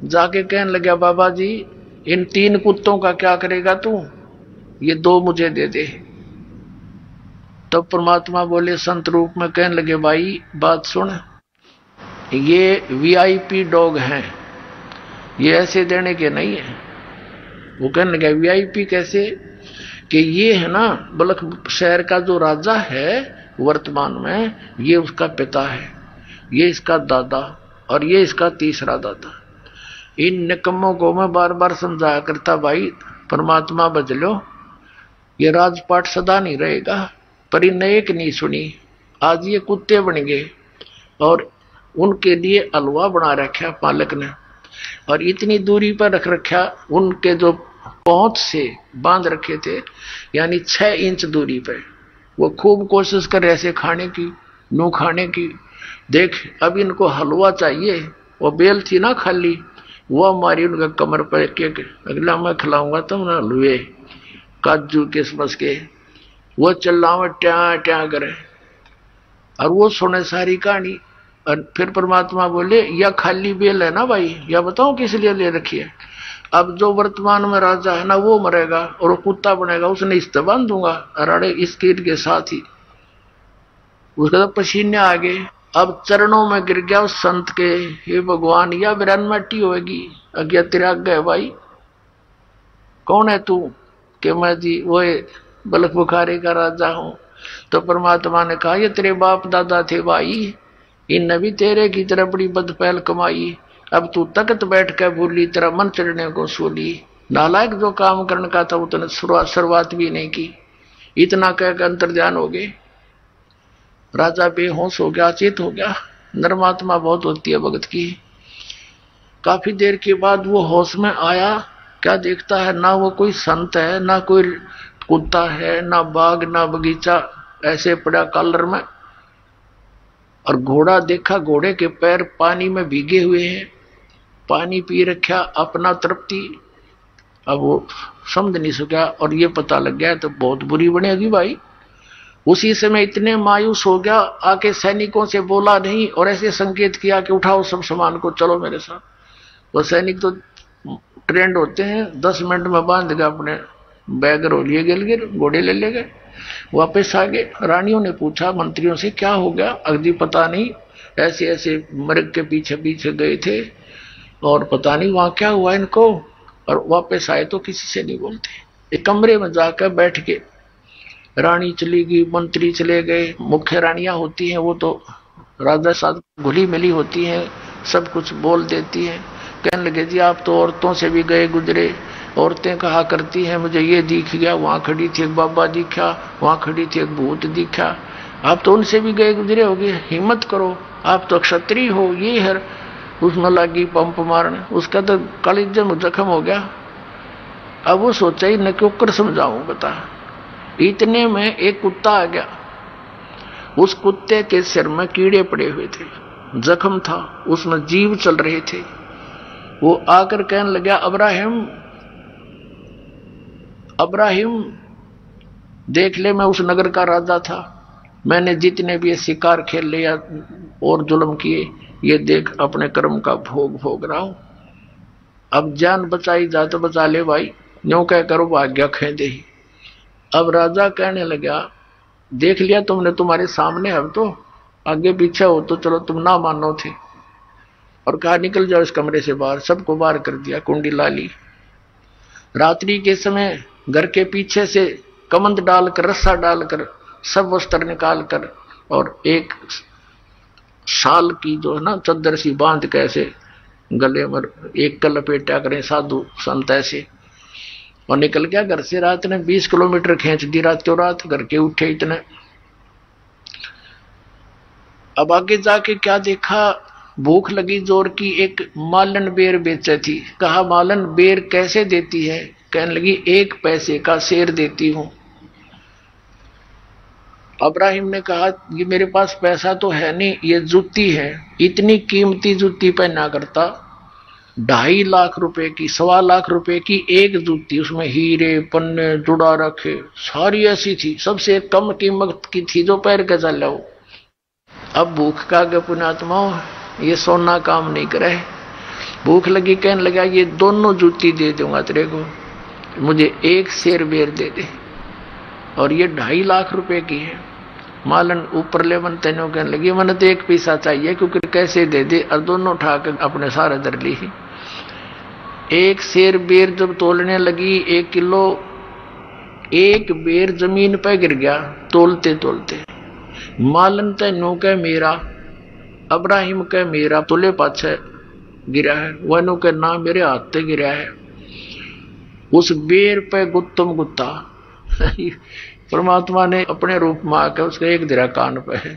जाके कहने लगा बाबा जी इन 3 कुत्तों का क्या करेगा तू, ये 2 मुझे दे दे। तब परमात्मा बोले संत रूप में, कहने लगे भाई बात सुन, ये वीआईपी डॉग हैं, ये ऐसे देने के नहीं है। वो कहने लगा वीआईपी कैसे, कि ये है ना बलख शहर का जो राजा है वर्तमान में, ये उसका पिता है, ये इसका दादा, और ये इसका तीसरा दादा। इन निकम्मों को मैं बार बार समझाया करता, भाई परमात्मा बच लो, ये राजपाट सदा नहीं रहेगा, पर इन एक नहीं सुनी। आज ये कुत्ते बन गए, और उनके लिए हलवा बना रखा पालक ने, और इतनी दूरी पर रख रखा, उनके जो पहुंच से बांध रखे थे, यानी 6 इंच दूरी पर। वो खूब कोशिश कर ऐसे खाने की, नू खाने की। देख अब इनको हलवा चाहिए, वो बेल थी ना खाली, वो हमारी उनका कमर पर एक अगला मैं खिलाऊंगा तुम ना हलवे काजू किशमिश के, वो चिल्लावे ट्या ट्या करे, और वो सुने सारी कहानी। और फिर परमात्मा बोले या खाली बेल है ना भाई, या बताओ किस लिए ले रखी है। अब जो वर्तमान में राजा है ना वो मरेगा और वो कुत्ता बनेगा, उसने इस्ते बांध दूंगा अराड़े इस कीट के साथ ही। उसका तो पसीने आ गए, अब चरणों में गिर गया उस संत के, हे भगवान या बिरान मट्टी होगी, अज्ञा तेरा गए भाई, कौन है तू? कि मैं जी वो बलख बुखारे का राजा हूं। तो परमात्मा ने कहा ये तेरे बाप दादा थे भाई, इनने भी तेरे की तरह बड़ी बदपहल कमाई, अब तू तकत बैठ कर भूली, तेरा मन चढ़ने को सूली। नालायक जो काम करने का था उतने शुरुआत भी नहीं की। इतना कहकर अंतर्ध्यान हो गए, राजा बेहोश हो गया, चेत हो गया। नरमात्मा बहुत होती है भगत की। काफी देर के बाद वो होश में आया, क्या देखता है, ना वो कोई संत है, ना कोई कुत्ता है, ना बाग, ना बगीचा, ऐसे पड़ा कॉलर में। और घोड़ा देखा, घोड़े के पैर पानी में भीगे हुए हैं, पानी पी रखा अपना तृप्ति। अब वो समझ नहीं सका और ये पता लग गया तो बहुत बुरी बनेगी भाई। उसी समय इतने मायूस हो गया, आके सैनिकों से बोला नहीं और ऐसे संकेत किया कि उठाओ सब सामान को, चलो मेरे साथ। वो सैनिक तो ट्रेंड होते हैं, 10 मिनट में बांध गया अपने बैग रो लिए, गिर घोड़े ले गए, वापस आ गए। रानियों ने पूछा मंत्रियों से क्या हो गया, अगदी पता नहीं, ऐसे ऐसे मृग के पीछे पीछे गए थे, और पता नहीं वहां क्या हुआ इनको, और वापस आए तो किसी से नहीं बोलते। एक कमरे में जाकर बैठ के, रानी चली गई, मंत्री चले गए, मुख्य रानियां होती हैं वो तो राजा साथ घुली मिली होती हैं, सब कुछ बोल देती हैं। कहने लगे जी आप तो औरतों से भी गए गुजरे, औरतें कहा करती हैं मुझे ये दिख गया, वहां खड़ी थी एक बाबा दिखा, वहां खड़ी थी एक भूत दिखा, आप तो उनसे भी गए गुजरे होगे, हिम्मत करो, आप तो क्षत्रिय हो। ये है उसमें लगी पंप मारने, उसका तो कलेजे में जख्म हो गया। अब वो सोचा ही न क्यों कर समझाऊं बता। इतने में एक कुत्ता आ गया, उस कुत्ते के सिर में कीड़े पड़े हुए थे, जख्म था, उसमें जीव चल रहे थे। वो आकर कहने लगा अब्राहिम, अब्राहिम देख ले मैं उस नगर का राजा था, मैंने जितने भी ये शिकार खेल लिया और जुल्म किए, ये देख अपने कर्म का भोग भोग रहा हूं। अब जान बचाई जा तो बचा ले भाई, न्यों कह करो भाग्य खेदे ही। अब राजा कहने लगा देख लिया तुमने, तुम्हारे सामने, अब तो आगे पीछे हो तो चलो तुम ना मानो थे। और कहा निकल जाओ इस कमरे से बाहर। सबको बाहर कर दिया, कुंडी ला ली। रात्रि के समय घर के पीछे से कमंद डालकर, रस्सा डालकर, सब वस्त्र निकाल कर और एक शाल की जो है ना चद्दर सी बांध के ऐसे गले में एक का लपेटा करें साधु संत ऐसे, और निकल गया घर से। रात ने 20 किलोमीटर खींच दी रातों रात, घर के उठे इतने। अब आगे जाके क्या देखा, भूख लगी जोर की, एक मालन बेर बेचे थी। कहा मालन बेर कैसे देती है? कहने लगी 1 पैसे का शेर देती हूं। अब्राहिम ने कहा ये मेरे पास पैसा तो है नहीं, ये जूती है, इतनी कीमती जूती पहना करता, 2.5 लाख रुपए की, 1.25 लाख रुपए की एक जूती, उसमें हीरे पन्ने जुड़ा रखे, सारी ऐसी थी, सबसे कम कीमत की थी जो पैर के चल लो। अब भूख का गए पुण्यात्मा, ये सोना काम नहीं करे। भूख लगी, कहने लगा ये दोनों जूती दे दूंगा तेरे को, मुझे 1 शेर बेर दे दे, और ये 2.5 लाख रुपए की है। मालन ऊपर ले मन तेनो कहने लगी मैंने तो 1 पैसा चाहिए, क्योंकि कैसे दे दे, और दोनों उठा कर अपने सारे दर ली। 1 शेर बेर जब तोलने लगी 1 किलो, 1 बेर जमीन पे गिर गया तोलते तोलते। मालन तेनो कह मेरा, अब्राहिम कह मेरा, तोले पाछे गिरा है, वनो के ना मेरे हाथ से गिरा है। उस बेर पे गुत्तम गुत्ता परमात्मा ने अपने रूप में आकर उसका 1 दिरा कान पे है,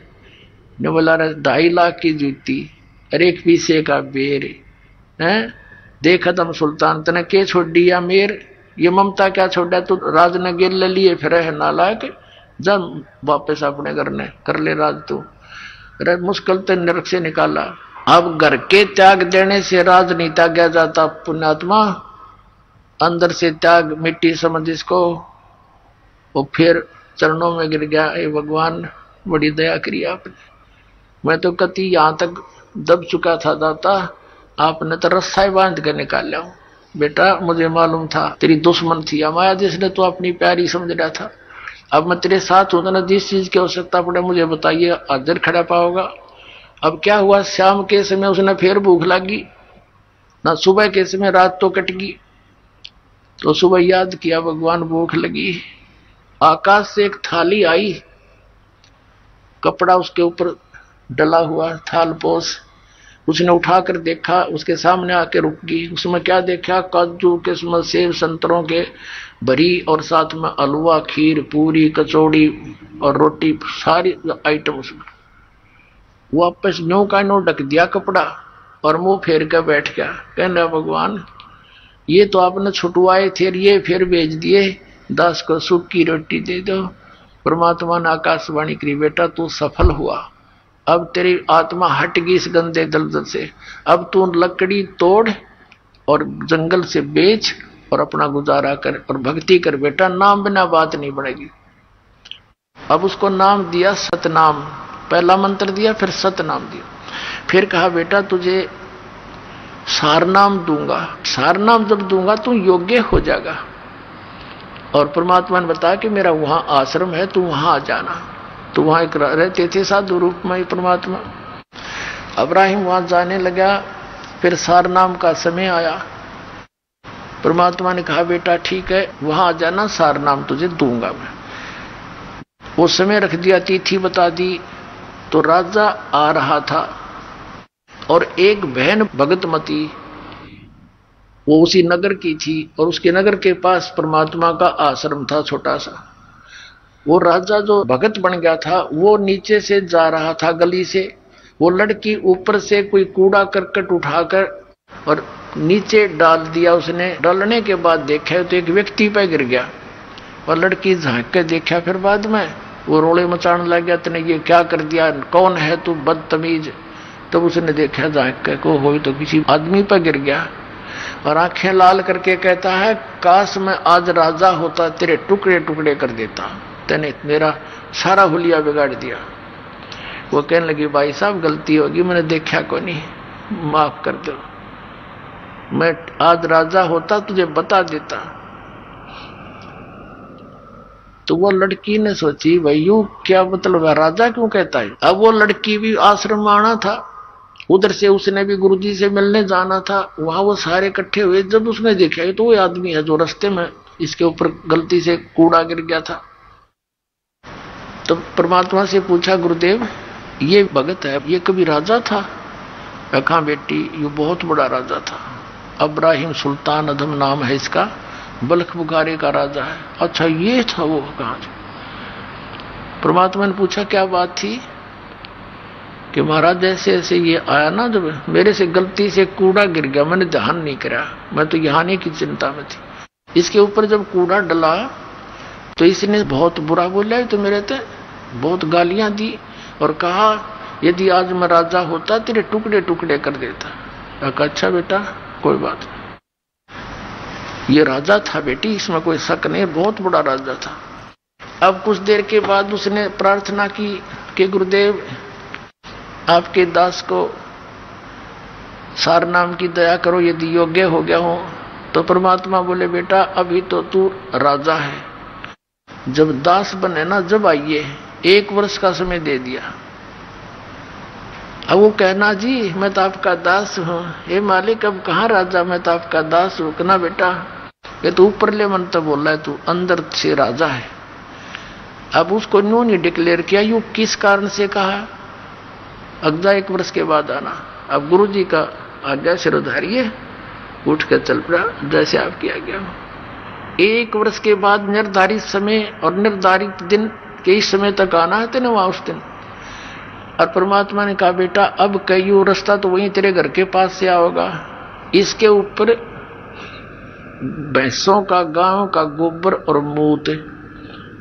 ने बोला 2.5 लाख की जूती और 1 पैसे का बेर है। देखा तुम सुल्तान तने के छोड़ दिया मेर, ये ममता क्या छोड़ा, तू राज ने गिर ले लिए फिर है नालायक, जब वापस अपने घर ने कर ले राज तू। मुश्किल तो नरक से निकाला। अब घर के त्याग देने से राज नहीं त्यागा जाता पुण्यात्मा, अंदर से त्याग मिट्टी समझ इसको। वो फिर चरणों में गिर गया, हे भगवान बड़ी दया करी आपने, मैं तो कति यहां तक दब चुका था दाता, आपने तो रस्सा ही बांध कर निकाल लिया। बेटा मुझे मालूम था तेरी दुश्मन थी माया, जिसने तो अपनी प्यारी समझ रहा था। अब मैं तेरे साथ हूं ना, जिस चीज की आवश्यकता पड़े मुझे बताइए, हाजिर खड़ा पाओगा। अब क्या हुआ, शाम के समय उसने फिर भूख लगी ना, सुबह के समय रात तो कट गई, तो सुबह याद किया भगवान भूख लगी। आकाश से एक थाली आई, कपड़ा उसके ऊपर डला हुआ, थाल पोस। उसने उठाकर देखा, उसके सामने आके रुक गई। उसमें क्या देखा, काजू किस्मत सेब संतरों के भरी, और साथ में हलवा, खीर, पूरी, कचौड़ी और रोटी, सारी आइटम उसमें। वापस न्यू का नो ढक दिया कपड़ा और मुंह फेर कर बैठ गया। कहना भगवान ये तो आपने छुटवाए थे, ये फिर भेज दिए, दास को सूखी रोटी दे दो। परमात्मा ने आकाशवाणी करी, बेटा तू सफल हुआ, अब तेरी आत्मा हट गई इस गंदे दलदल से, अब तू लकड़ी तोड़ और जंगल से बेच और अपना गुजारा कर और भक्ति कर बेटा, नाम बिना बात नहीं बढ़ेगी। अब उसको नाम दिया सतनाम, पहला मंत्र दिया, फिर सतनाम दिया। फिर कहा बेटा तुझे सारनाम दूंगा, सारनाम जब दूंगा तू योग्य हो जाएगा। और परमात्मा ने बताया कि मेरा वहां आश्रम है, तू वहां आ जाना। तो वहां एक रहते थे साधु रूप में परमात्मा। अब्राहिम वहां जाने लगा, फिर सार नाम का समय आया। परमात्मा ने कहा बेटा ठीक है, वहां आ जाना, सार नाम तुझे दूंगा मैं। वो समय रख दिया, तिथि बता दी। तो राजा आ रहा था और एक बहन भगतमती वो उसी नगर की थी और उसके नगर के पास परमात्मा का आश्रम था छोटा सा। वो राजा जो भगत बन गया था वो नीचे से जा रहा था गली से। वो लड़की ऊपर से कोई कूड़ा करकट उठाकर और नीचे डाल दिया उसने। डालने के बाद देखा तो एक व्यक्ति पे गिर गया और लड़की झांक के देखा। फिर बाद में वो रोले मचाने लग गया, तूने ये क्या कर दिया, कौन है तू बदतमीज। तब उसने देखा झांक के को हो तो किसी आदमी पर गिर गया और आंखें लाल करके कहता है काश मैं आज राजा होता, तेरे टुकड़े टुकड़े कर देता, तूने मेरा सारा हुलिया बिगाड़ दिया। वो कहने लगी भाई साहब गलती होगी, मैंने देखा को नहीं, माफ कर दो, मैं आज राजा होता तुझे बता देता। तो वो लड़की ने सोची भाई यू क्या मतलब है, राजा क्यों कहता है। अब वो लड़की भी आश्रम में आना था, उधर से उसने भी गुरुजी से मिलने जाना था। वहां वो सारे इकट्ठे हुए, जब उसने देखा तो वो आदमी है जो रास्ते में इसके ऊपर गलती से कूड़ा गिर गया था। तो परमात्मा से पूछा गुरुदेव ये भगत है, ये कभी राजा था। कहा बेटी ये बहुत बड़ा राजा था, अब्राहिम सुल्तान अदम नाम है इसका, बल्ख बुखारे का राजा है। अच्छा ये था वो। कहा परमात्मा ने पूछा क्या बात थी कि महाराज जैसे ऐसे ये आया ना, जब मेरे से गलती से कूड़ा गिर गया, मैंने ध्यान नहीं करा, मैं तो यहाँ आने की चिंता में थी। इसके ऊपर जब कूड़ा डला तो इसने बहुत बुरा बोला, तो मेरे तो बहुत गालियां दी और कहा यदि आज मैं राजा होता तेरे टुकड़े टुकड़े कर देता। अच्छा बेटा कोई बात नहीं, ये राजा था बेटी, इसमें कोई शक नहीं, बहुत बड़ा राजा था। अब कुछ देर के बाद उसने प्रार्थना की कि गुरुदेव आपके दास को सार नाम की दया करो, यदि योग्य हो गया हो। तो परमात्मा बोले बेटा अभी तो तू राजा है, जब दास बने ना जब आइए, 1 वर्ष का समय दे दिया। अब वो कहना जी मैं तो आपका दास हूं, हे मालिक अब कहाँ राजा, मैं तो आपका दास हूं। कहना बेटा ये तो ऊपर ले मन तो बोल रहा है, तू अंदर से राजा है। अब उसको न्यू नहीं डिक्लेयर किया, यू किस कारण से कहा अगजा 1 वर्ष के बाद आना। अब गुरु जी का आज्ञा सिरोधारिये, उठ कर चल पड़ा जैसे आपकी आज्ञा हो। 1 वर्ष के बाद निर्धारित समय और निर्धारित दिन के इस समय तक आना है तेने वहां उस दिन। और परमात्मा ने कहा बेटा अब कई रास्ता तो वहीं तेरे घर के पास से आओगा, इसके ऊपर भैंसों का गांव का गोबर और मूत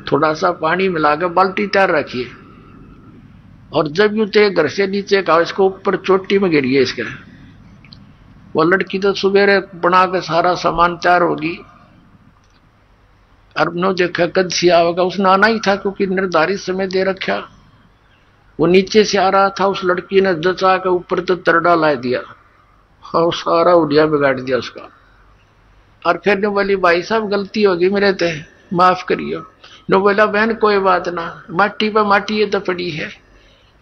थोड़ा सा पानी मिलाकर बाल्टी तैयार रखिए और जब यू तेरे घर से नीचे का इसको ऊपर चोटी में गिरिए इसके। वो लड़की तो सुबेरे बना के सारा सामान तैयार होगी और नो देखा कद सिया होगा, उसने आना ही था क्योंकि निर्धारित समय दे रखा। वो नीचे से आ रहा था, उस लड़की ने जचा के ऊपर तो तरडा ला दिया और सारा उड़िया बिगाड़ दिया उसका। और फिर ने बोली भाई साहब गलती होगी मेरे ते, माफ करियो। नो बोला बहन कोई बात ना, माटी पर माटी ये तो पड़ी है,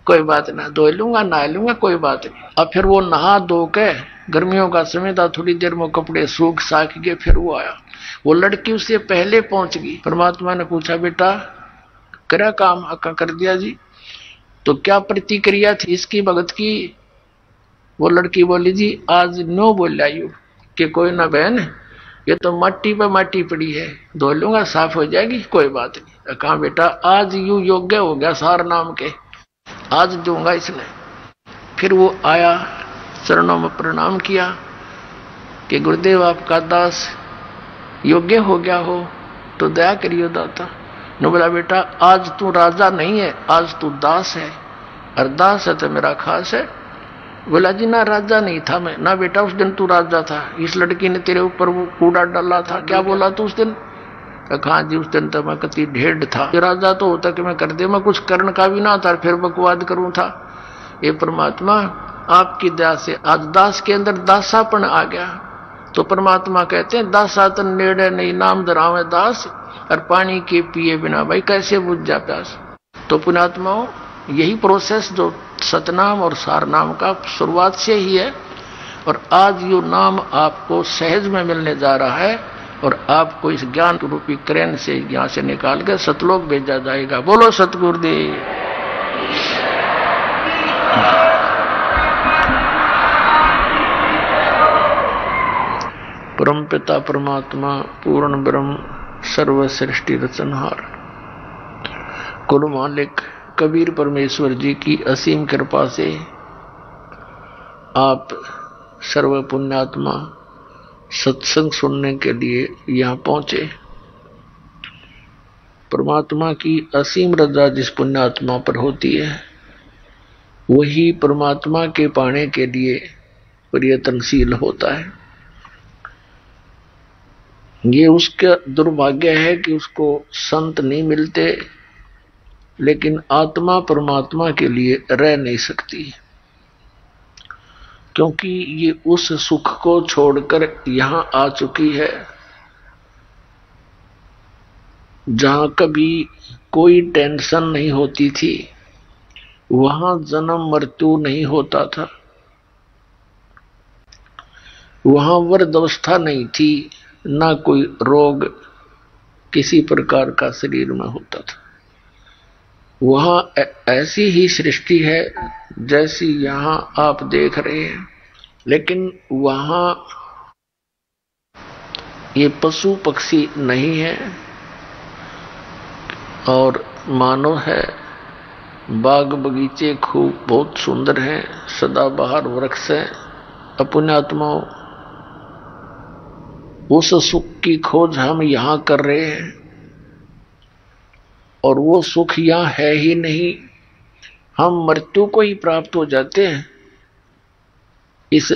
कोई बात ना, धो लूंगा नहा लूंगा कोई बात नहीं। अब फिर वो नहा धो के, गर्मियों का समय था, थोड़ी देर में कपड़े सूख साख के फिर वो आया। वो लड़की उससे पहले पहुंच गई। परमात्मा ने पूछा बेटा करा काम? अक्का कर दिया जी। तो क्या प्रतिक्रिया थी इसकी भगत की? वो लड़की बोली जी आज नो बोल यू कि कोई ना बहन ये तो माटी पे माटी पड़ी है, धो लूंगा साफ हो जाएगी कोई बात नहीं। कहा बेटा आज यू योग्य हो गया सार नाम के, आज दूंगा इसने। फिर वो आया, चरणों में प्रणाम किया कि गुरुदेव आपका दास योग्य हो गया हो तो दया करियो दाता। ने बोला बेटा आज तू राजा नहीं है, आज तू दास है, और दास है तो मेरा खास है। बोला जी ना राजा नहीं था मैं। ना बेटा उस दिन तू राजा था, इस लड़की ने तेरे ऊपर वो कूड़ा डाला था, क्या बोला तू उस दिन? कहा जी उस दिन तो मैं कति ढेढ़ था, राजा तो होता कि मैं कर दे, मैं कुछ करण का भी ना था फिर बकवाद करूं था। ये परमात्मा आपकी दया से आज दास के अंदर दासापन आ गया। तो परमात्मा कहते हैं दासातन नेड़े नहीं नाम धरावे दास, और पानी के पिए बिना भाई कैसे बुझ जा प्यास। तो पुण्यात्माओं यही प्रोसेस जो सतनाम और सारनाम का शुरुआत से ही है और आज यो नाम आपको सहज में मिलने जा रहा है और आपको इस ज्ञान रूपी क्रेन से यहां से निकाल कर सतलोक भेजा जाएगा। बोलो सतगुरुदेव। परम पिता परमात्मा पूर्ण ब्रह्म सर्व सृष्टि रचनहार कुल मालिक कबीर परमेश्वर जी की असीम कृपा से आप सर्व पुण्यात्मा सत्संग सुनने के लिए यहां पहुंचे। परमात्मा की असीम रजा जिस पुण्यात्मा पर होती है वही परमात्मा के पाने के लिए प्रयत्नशील होता है। ये उसका दुर्भाग्य है कि उसको संत नहीं मिलते, लेकिन आत्मा परमात्मा के लिए रह नहीं सकती, क्योंकि ये उस सुख को छोड़कर यहां आ चुकी है जहां कभी कोई टेंशन नहीं होती थी, वहां जन्म मृत्यु नहीं होता था, वहां वृद्धावस्था नहीं थी, ना कोई रोग किसी प्रकार का शरीर में होता था। वहां ऐसी ही सृष्टि है जैसी यहां आप देख रहे हैं, लेकिन वहां ये पशु पक्षी नहीं है और मानव है। बाग बगीचे खूब बहुत सुंदर हैं, सदाबहार वृक्ष हैं। पुण्यात्माओं, उस सुख की खोज हम यहां कर रहे हैं और वो सुख यहां है ही नहीं, हम मृत्यु को ही प्राप्त हो जाते हैं। इस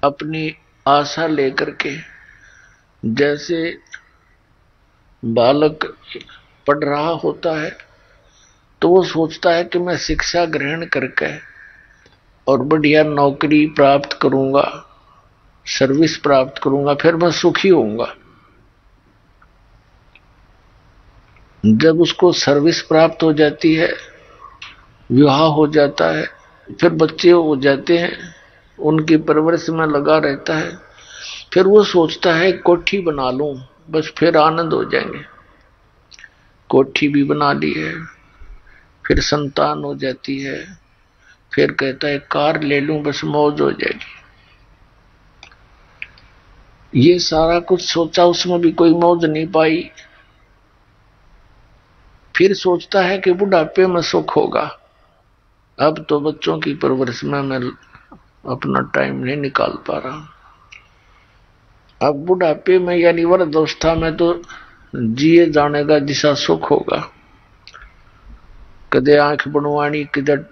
अपनी आशा लेकर के, जैसे बालक पढ़ रहा होता है तो वो सोचता है कि मैं शिक्षा ग्रहण करके और बढ़िया नौकरी प्राप्त करूंगा, सर्विस प्राप्त करूंगा, फिर मैं सुखी होऊंगा। जब उसको सर्विस प्राप्त हो जाती है, विवाह हो जाता है, फिर बच्चे हो जाते हैं, उनकी परवरिश में लगा रहता है, फिर वो सोचता है कोठी बना लूं, बस फिर आनंद हो जाएंगे। कोठी भी बना ली है, फिर संतान हो जाती है, फिर कहता है कार ले लूं, बस मौज हो जाएगी। ये सारा कुछ सोचा, उसमें भी कोई मौज नहीं पाई। फिर सोचता है कि बुढ़ापे में सुख होगा, अब तो बच्चों की परवरिश में मैं अपना टाइम नहीं निकाल पा रहा, अब बुढ़ापे में यानी वृद्धावस्था में तो जिए जाने का जिसा सुख होगा। कदे आंख बनवानी, किधर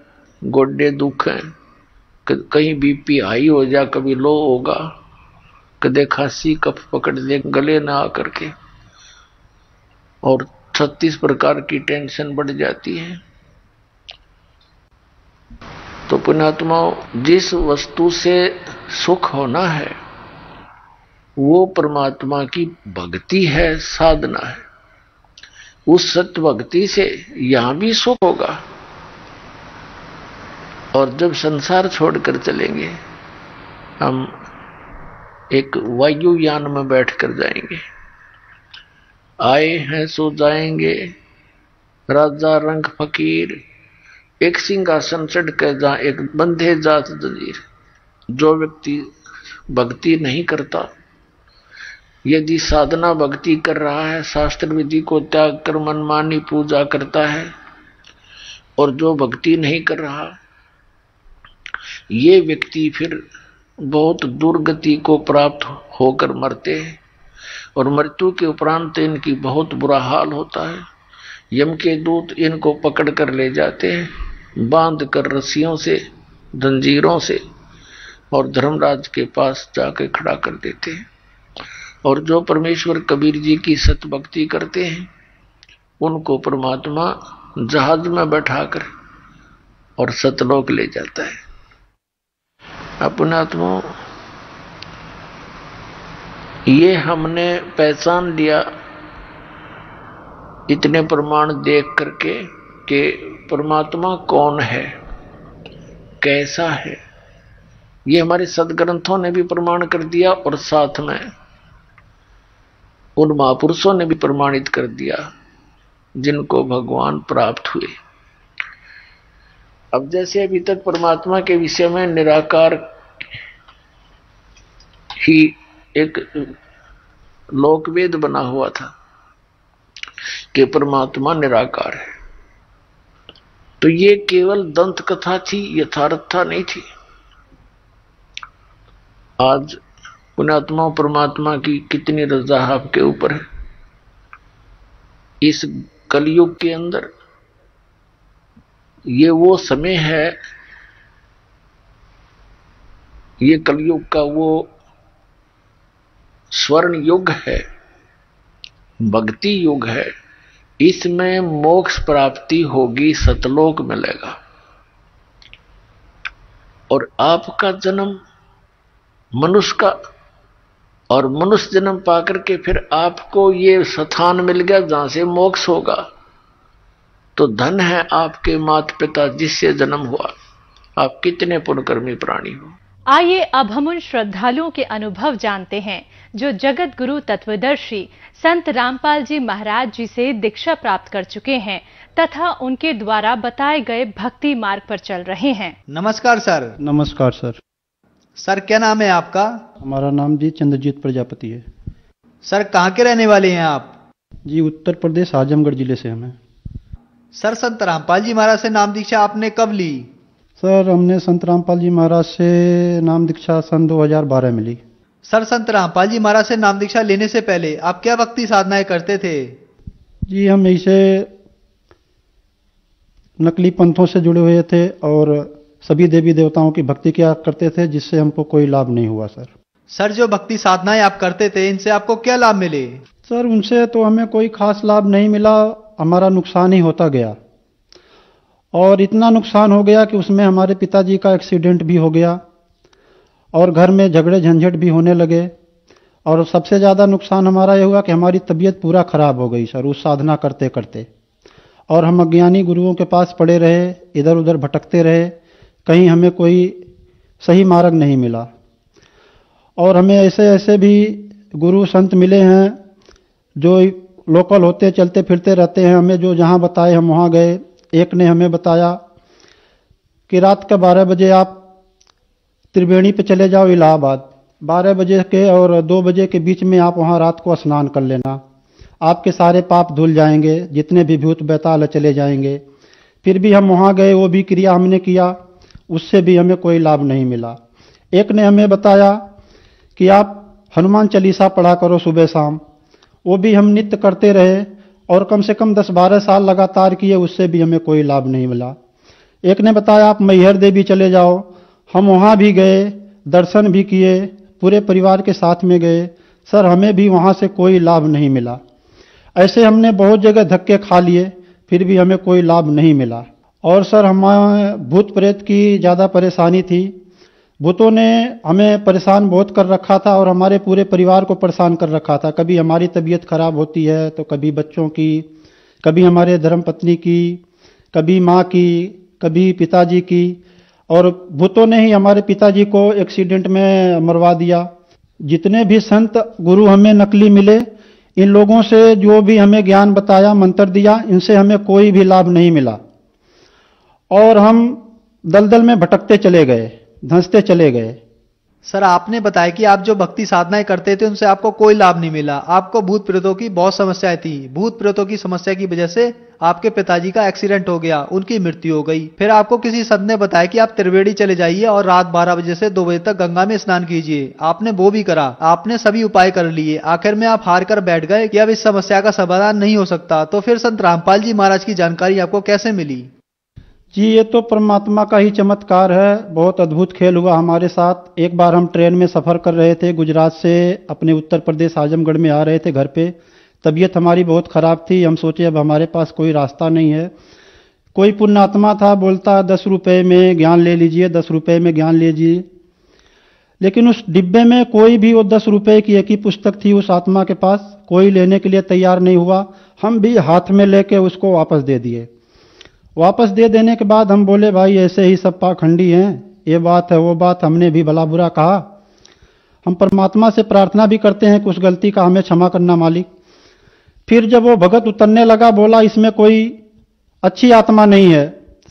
गोडे दुख हैं, कहीं बीपी हाई हो जा, कभी लो होगा, कदे खांसी कफ पकड़ ले गले ना आकर के, और 36 प्रकार की टेंशन बढ़ जाती है। तो पुण्यात्माओं, जिस वस्तु से सुख होना है वो परमात्मा की भक्ति है, साधना है। उस सत्य भक्ति से यहां भी सुख होगा, और जब संसार छोड़कर चलेंगे हम एक वायुयान में बैठकर जाएंगे। आए हैं सो जाएंगे, राजा रंग फकीर, एक सिंहासन चढ़ कर जहां एक बंधे जात जंजीर। जो व्यक्ति भक्ति नहीं करता, यदि साधना भक्ति कर रहा है, शास्त्र विधि को त्याग कर मनमानी पूजा करता है, और जो भक्ति नहीं कर रहा, ये व्यक्ति फिर बहुत दुर्गति को प्राप्त होकर मरते हैं, और मृत्यु के उपरांत इनकी बहुत बुरा हाल होता है। यम के दूत इनको पकड़ कर ले जाते हैं, बांध कर रस्सियों से, जंजीरों से, और धर्मराज के पास जाके खड़ा कर देते हैं। और जो परमेश्वर कबीर जी की सत्य भक्ति करते हैं, उनको परमात्मा जहाज में बैठाकर और सतलोक ले जाता है। अपनात्मा, ये हमने पहचान लिया इतने प्रमाण देख करके कि परमात्मा कौन है, कैसा है, ये हमारे सदग्रंथों ने भी प्रमाण कर दिया और साथ में उन महापुरुषों ने भी प्रमाणित कर दिया जिनको भगवान प्राप्त हुए। अब जैसे अभी तक परमात्मा के विषय में निराकार ही एक लोकवेद बना हुआ था कि परमात्मा निराकार है, तो ये केवल दंत कथा थी, यथार्थता नहीं थी। आज पुण्यात्मा परमात्मा की कितनी रजा आपके ऊपर है। इस कलयुग के अंदर ये वो समय है, ये कलयुग का वो स्वर्ण युग है, भक्ति युग है। इसमें मोक्ष प्राप्ति होगी, सतलोक मिलेगा। और आपका जन्म मनुष्य का, और मनुष्य जन्म पाकर के फिर आपको ये स्थान मिल गया जहां से मोक्ष होगा, तो धन है आपके माता पिता जिससे जन्म हुआ। आप कितने पुण्यकर्मी प्राणी हो। आइए अब हम उन श्रद्धालुओं के अनुभव जानते हैं जो जगत गुरु तत्वदर्शी संत रामपाल जी महाराज जी से दीक्षा प्राप्त कर चुके हैं तथा उनके द्वारा बताए गए भक्ति मार्ग पर चल रहे हैं। नमस्कार सर। नमस्कार सर। सर क्या नाम है आपका? हमारा नाम जी चंद्रजीत प्रजापति है। सर कहाँ के रहने वाले हैं आप? जी उत्तर प्रदेश आजमगढ़ जिले से हमें। सर संत रामपाल जी महाराज से नाम दीक्षा आपने कब ली? सर हमने संत रामपाल जी महाराज से नाम दीक्षा सन 2012 में ली। सर संत रामपाल जी महाराज से नाम दीक्षा लेने से पहले आप क्या भक्ति साधनाएं करते थे? जी हम ऐसे नकली पंथों से जुड़े हुए थे और सभी देवी देवताओं की भक्ति किया करते थे, जिससे हमको कोई लाभ नहीं हुआ सर। सर जो भक्ति साधनाएं आप करते थे इनसे आपको क्या लाभ मिले? सर उनसे तो हमें कोई खास लाभ नहीं मिला, हमारा नुकसान ही होता गया। और इतना नुकसान हो गया कि उसमें हमारे पिताजी का एक्सीडेंट भी हो गया और घर में झगड़े झंझट भी होने लगे। और सबसे ज़्यादा नुकसान हमारा ये हुआ कि हमारी तबीयत पूरा खराब हो गई सर उस साधना करते करते। और हम अज्ञानी गुरुओं के पास पड़े रहे, इधर उधर भटकते रहे, कहीं हमें कोई सही मार्ग नहीं मिला। और हमें ऐसे ऐसे भी गुरु संत मिले हैं जो लोकल होते चलते फिरते रहते हैं, हमें जो जहाँ बताए हम वहाँ गए। एक ने हमें बताया कि रात का 12 बजे आप त्रिवेणी पे चले जाओ इलाहाबाद, 12 बजे के और 2 बजे के बीच में आप वहाँ रात को स्नान कर लेना, आपके सारे पाप धुल जाएंगे, जितने भी भूत बैताल चले जाएंगे। फिर भी हम वहाँ गए, वो भी क्रिया हमने किया, उससे भी हमें कोई लाभ नहीं मिला। एक ने हमें बताया कि आप हनुमान चालीसा पढ़ा करो सुबह शाम, वो भी हम नित्य करते रहे और कम से कम 10-12 साल लगातार किए, उससे भी हमें कोई लाभ नहीं मिला। एक ने बताया आप मैहर देवी चले जाओ, हम वहाँ भी गए, दर्शन भी किए, पूरे परिवार के साथ में गए, सर हमें भी वहाँ से कोई लाभ नहीं मिला। ऐसे हमने बहुत जगह धक्के खा लिए, फिर भी हमें कोई लाभ नहीं मिला। और सर हमें भूत प्रेत की ज़्यादा परेशानी थी, भूतों ने हमें परेशान बहुत कर रखा था और हमारे पूरे परिवार को परेशान कर रखा था। कभी हमारी तबीयत खराब होती है तो कभी बच्चों की, कभी हमारे धर्मपत्नी की, कभी माँ की, कभी पिताजी की। और भूतों ने ही हमारे पिताजी को एक्सीडेंट में मरवा दिया। जितने भी संत गुरु हमें नकली मिले, इन लोगों से जो भी हमें ज्ञान बताया, मंत्र दिया, इनसे हमें कोई भी लाभ नहीं मिला और हम दलदल में भटकते चले गए, धंसते चले गए। सर आपने बताया कि आप जो भक्ति साधनाएं करते थे उनसे आपको कोई लाभ नहीं मिला, आपको भूत प्रेतों की बहुत समस्याएं थी। भूत प्रेतों की समस्या की वजह से आपके पिताजी का एक्सीडेंट हो गया, उनकी मृत्यु हो गई। फिर आपको किसी संत ने बताया कि आप त्रिवेणी चले जाइए और रात 12 बजे से 2 बजे तक गंगा में स्नान कीजिए। आपने वो भी करा, आपने सभी उपाय कर लिए, आखिर में आप हार कर बैठ गए कि अब इस समस्या का समाधान नहीं हो सकता। तो फिर संत रामपाल जी महाराज की जानकारी आपको कैसे मिली? जी ये तो परमात्मा का ही चमत्कार है, बहुत अद्भुत खेल हुआ हमारे साथ। एक बार हम ट्रेन में सफ़र कर रहे थे, गुजरात से अपने उत्तर प्रदेश आजमगढ़ में आ रहे थे घर पे। तबीयत हमारी बहुत ख़राब थी, हम सोचे अब हमारे पास कोई रास्ता नहीं है। कोई पुण्यात्मा था, बोलता 10 रुपये में ज्ञान ले लीजिए, 10 रुपये में ज्ञान लीजिए। लेकिन उस डिब्बे में कोई भी वो 10 रुपये की एक ही पुस्तक थी उस आत्मा के पास, कोई लेने के लिए तैयार नहीं हुआ। हम भी हाथ में लेके उसको वापस दे दिए। वापस दे देने के बाद हम बोले भाई ऐसे ही सब पाखंडी हैं, ये बात है वो बात, हमने भी भला बुरा कहा। हम परमात्मा से प्रार्थना भी करते हैं कि उस गलती का हमें क्षमा करना मालिक। फिर जब वो भगत उतरने लगा, बोला इसमें कोई अच्छी आत्मा नहीं है,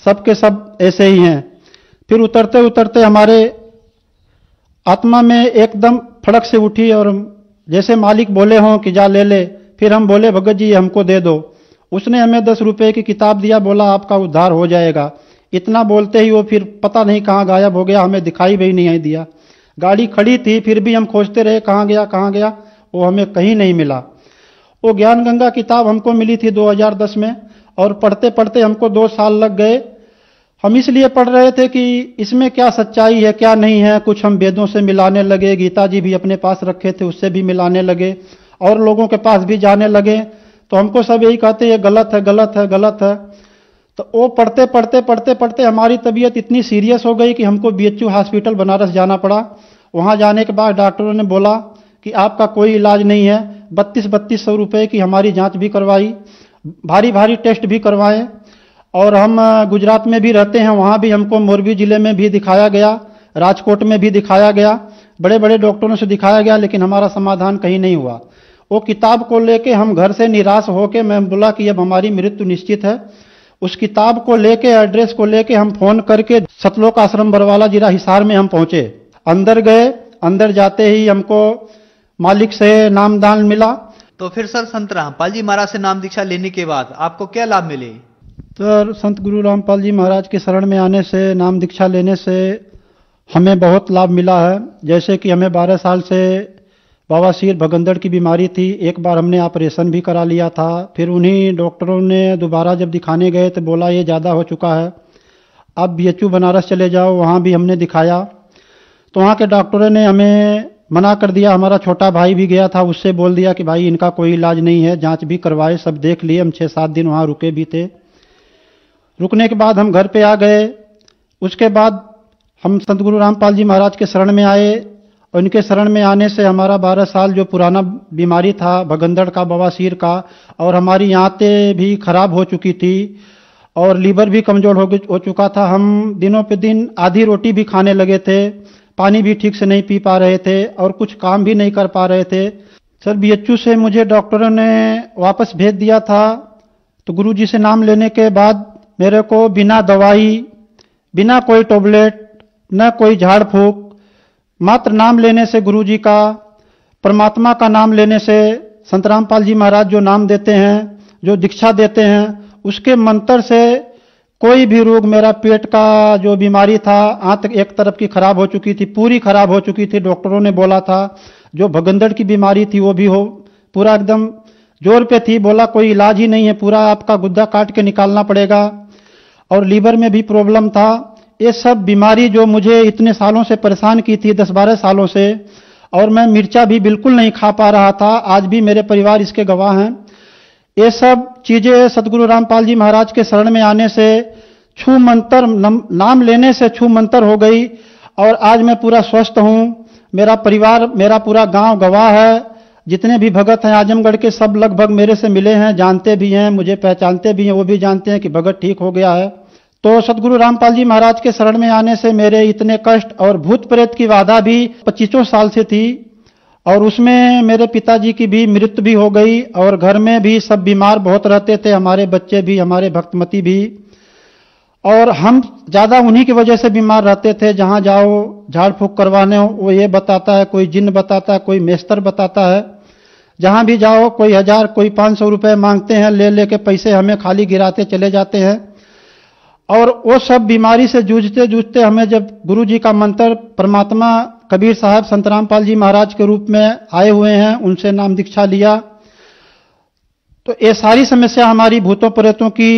सबके सब ऐसे ही हैं। फिर उतरते उतरते हमारे आत्मा में एकदम फड़क से उठी और जैसे मालिक बोले हों कि जा ले ले। फिर हम बोले भगत जी हमको दे दो। उसने हमें 10 रुपए की किताब दिया, बोला आपका उद्धार हो जाएगा। इतना बोलते ही वो फिर पता नहीं कहाँ गायब हो गया, हमें दिखाई भी नहीं दिया। गाड़ी खड़ी थी फिर भी हम खोजते रहे कहाँ गया, वो हमें कहीं नहीं मिला। वो ज्ञान गंगा किताब हमको मिली थी 2010 में और पढ़ते पढ़ते हमको 2 साल लग गए। हम इसलिए पढ़ रहे थे कि इसमें क्या सच्चाई है क्या नहीं है। कुछ हम वेदों से मिलाने लगे, गीता जी भी अपने पास रखे थे उससे भी मिलाने लगे और लोगों के पास भी जाने लगे। तो हमको सब यही कहते ये गलत है गलत है गलत है। तो वो पढ़ते पढ़ते हमारी तबीयत इतनी सीरियस हो गई कि हमको BHU हॉस्पिटल बनारस जाना पड़ा। वहां जाने के बाद डॉक्टरों ने बोला कि आपका कोई इलाज नहीं है। 3200 रुपए की हमारी जांच भी करवाई, भारी भारी टेस्ट भी करवाए। और हम गुजरात में भी रहते हैं, वहां भी हमको मोरबी जिले में भी दिखाया गया, राजकोट में भी दिखाया गया, बड़े बड़े डॉक्टरों से दिखाया गया, लेकिन हमारा समाधान कहीं नहीं हुआ। वो किताब को लेके हम घर से निराश होके मैं बोला कि अब हमारी मृत्यु निश्चित है। उस किताब को लेके, एड्रेस को लेके हम फोन करके सतलोक आश्रम बरवाला जिला हिसार में हम पहुंचे। अंदर गए, अंदर जाते ही हमको मालिक से नामदान मिला। तो फिर सर संत रामपाल जी महाराज से नाम दीक्षा लेने के बाद आपको क्या लाभ मिले? सर संत गुरु रामपाल जी महाराज के शरण में आने से, नाम दीक्षा लेने से हमें बहुत लाभ मिला है। जैसे कि हमें 12 साल से बवासीर भगंदड़ की बीमारी थी। एक बार हमने ऑपरेशन भी करा लिया था। फिर उन्हीं डॉक्टरों ने दोबारा जब दिखाने गए तो बोला ये ज़्यादा हो चुका है, अब BHU बनारस चले जाओ। वहाँ भी हमने दिखाया तो वहाँ के डॉक्टरों ने हमें मना कर दिया। हमारा छोटा भाई भी गया था, उससे बोल दिया कि भाई इनका कोई इलाज नहीं है। जांच भी करवाए, सब देख लिए। हम 6-7 दिन वहाँ रुके भी थे। रुकने के बाद हम घर पे आ गए। उसके बाद हम संत गुरु रामपाल जी महाराज के शरण में आए और इनके शरण में आने से हमारा 12 साल जो पुराना बीमारी था भगंदड़ का, बवासीर का, और हमारी आंतें भी खराब हो चुकी थी और लीवर भी कमजोर हो चुका था। हम दिनों पे दिन आधी रोटी भी खाने लगे थे, पानी भी ठीक से नहीं पी पा रहे थे और कुछ काम भी नहीं कर पा रहे थे। सर BHU से मुझे डॉक्टरों ने वापस भेज दिया था। तो गुरुजी से नाम लेने के बाद मेरे को बिना दवाई, बिना कोई टैबलेट, न कोई झाड़ फूक, मात्र नाम लेने से गुरुजी का, परमात्मा का नाम लेने से, संत रामपाल जी महाराज जो नाम देते हैं, जो दीक्षा देते हैं, उसके मंत्र से कोई भी रोग, मेरा पेट का जो बीमारी था, आंत एक तरफ की खराब हो चुकी थी, पूरी खराब हो चुकी थी। डॉक्टरों ने बोला था जो भगंदड़ की बीमारी थी वो भी हो पूरा एकदम जोर पे थी। बोला कोई इलाज ही नहीं है, पूरा आपका गुद्दा काट के निकालना पड़ेगा। और लीवर में भी प्रॉब्लम था। ये सब बीमारी जो मुझे इतने सालों से परेशान की थी, 10-12 सालों से, और मैं मिर्चा भी बिल्कुल नहीं खा पा रहा था। आज भी मेरे परिवार इसके गवाह हैं। ये सब चीजें सतगुरु रामपाल जी महाराज के शरण में आने से, छू मंत्र, नाम लेने से छू मंत्र हो गई और आज मैं पूरा स्वस्थ हूं। मेरा परिवार, मेरा पूरा गांव गवाह है। जितने भी भगत हैं आजमगढ़ के, सब लगभग मेरे से मिले हैं, जानते भी हैं, मुझे पहचानते भी हैं। वो भी जानते हैं कि भगत ठीक हो गया है। तो सतगुरु रामपाल जी महाराज के शरण में आने से मेरे इतने कष्ट और भूत प्रेत की बाधा भी 25 साल से थी और उसमें मेरे पिताजी की भी मृत्यु भी हो गई और घर में भी सब बीमार बहुत रहते थे, हमारे बच्चे भी, हमारे भक्तमती भी, और हम ज्यादा उन्हीं की वजह से बीमार रहते थे। जहां जाओ झाड़ फूक करवाने हो, वो ये बताता है, कोई जिन्न बताता है, कोई मेस्तर बताता है। जहां भी जाओ कोई 1000 कोई 500 रुपए मांगते हैं, ले लेके पैसे हमें खाली गिराते चले जाते हैं। और वो सब बीमारी से जूझते जूझते हमें जब गुरु जी का मंत्र, परमात्मा कबीर साहब संत रामपाल जी महाराज के रूप में आए हुए हैं, उनसे नाम दीक्षा लिया, तो ये सारी समस्या हमारी भूतों प्रेतों की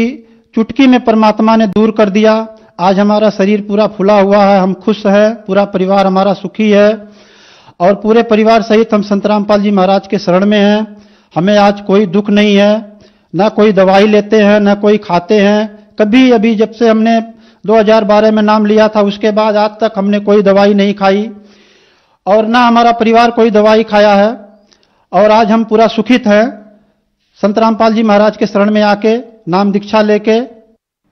चुटकी में परमात्मा ने दूर कर दिया। आज हमारा शरीर पूरा फुला हुआ है, हम खुश हैं, पूरा परिवार हमारा सुखी है और पूरे परिवार सहित हम संत रामपाल जी महाराज के शरण में हैं। हमें आज कोई दुख नहीं है, न कोई दवाई लेते हैं, न कोई खाते हैं। कभी अभी जब से हमने 2012 में नाम लिया था उसके बाद आज तक हमने कोई दवाई नहीं खाई और ना हमारा परिवार कोई दवाई खाया है और आज हम पूरा सुखित हैं संत रामपाल जी महाराज के शरण में आके, नाम दीक्षा लेके।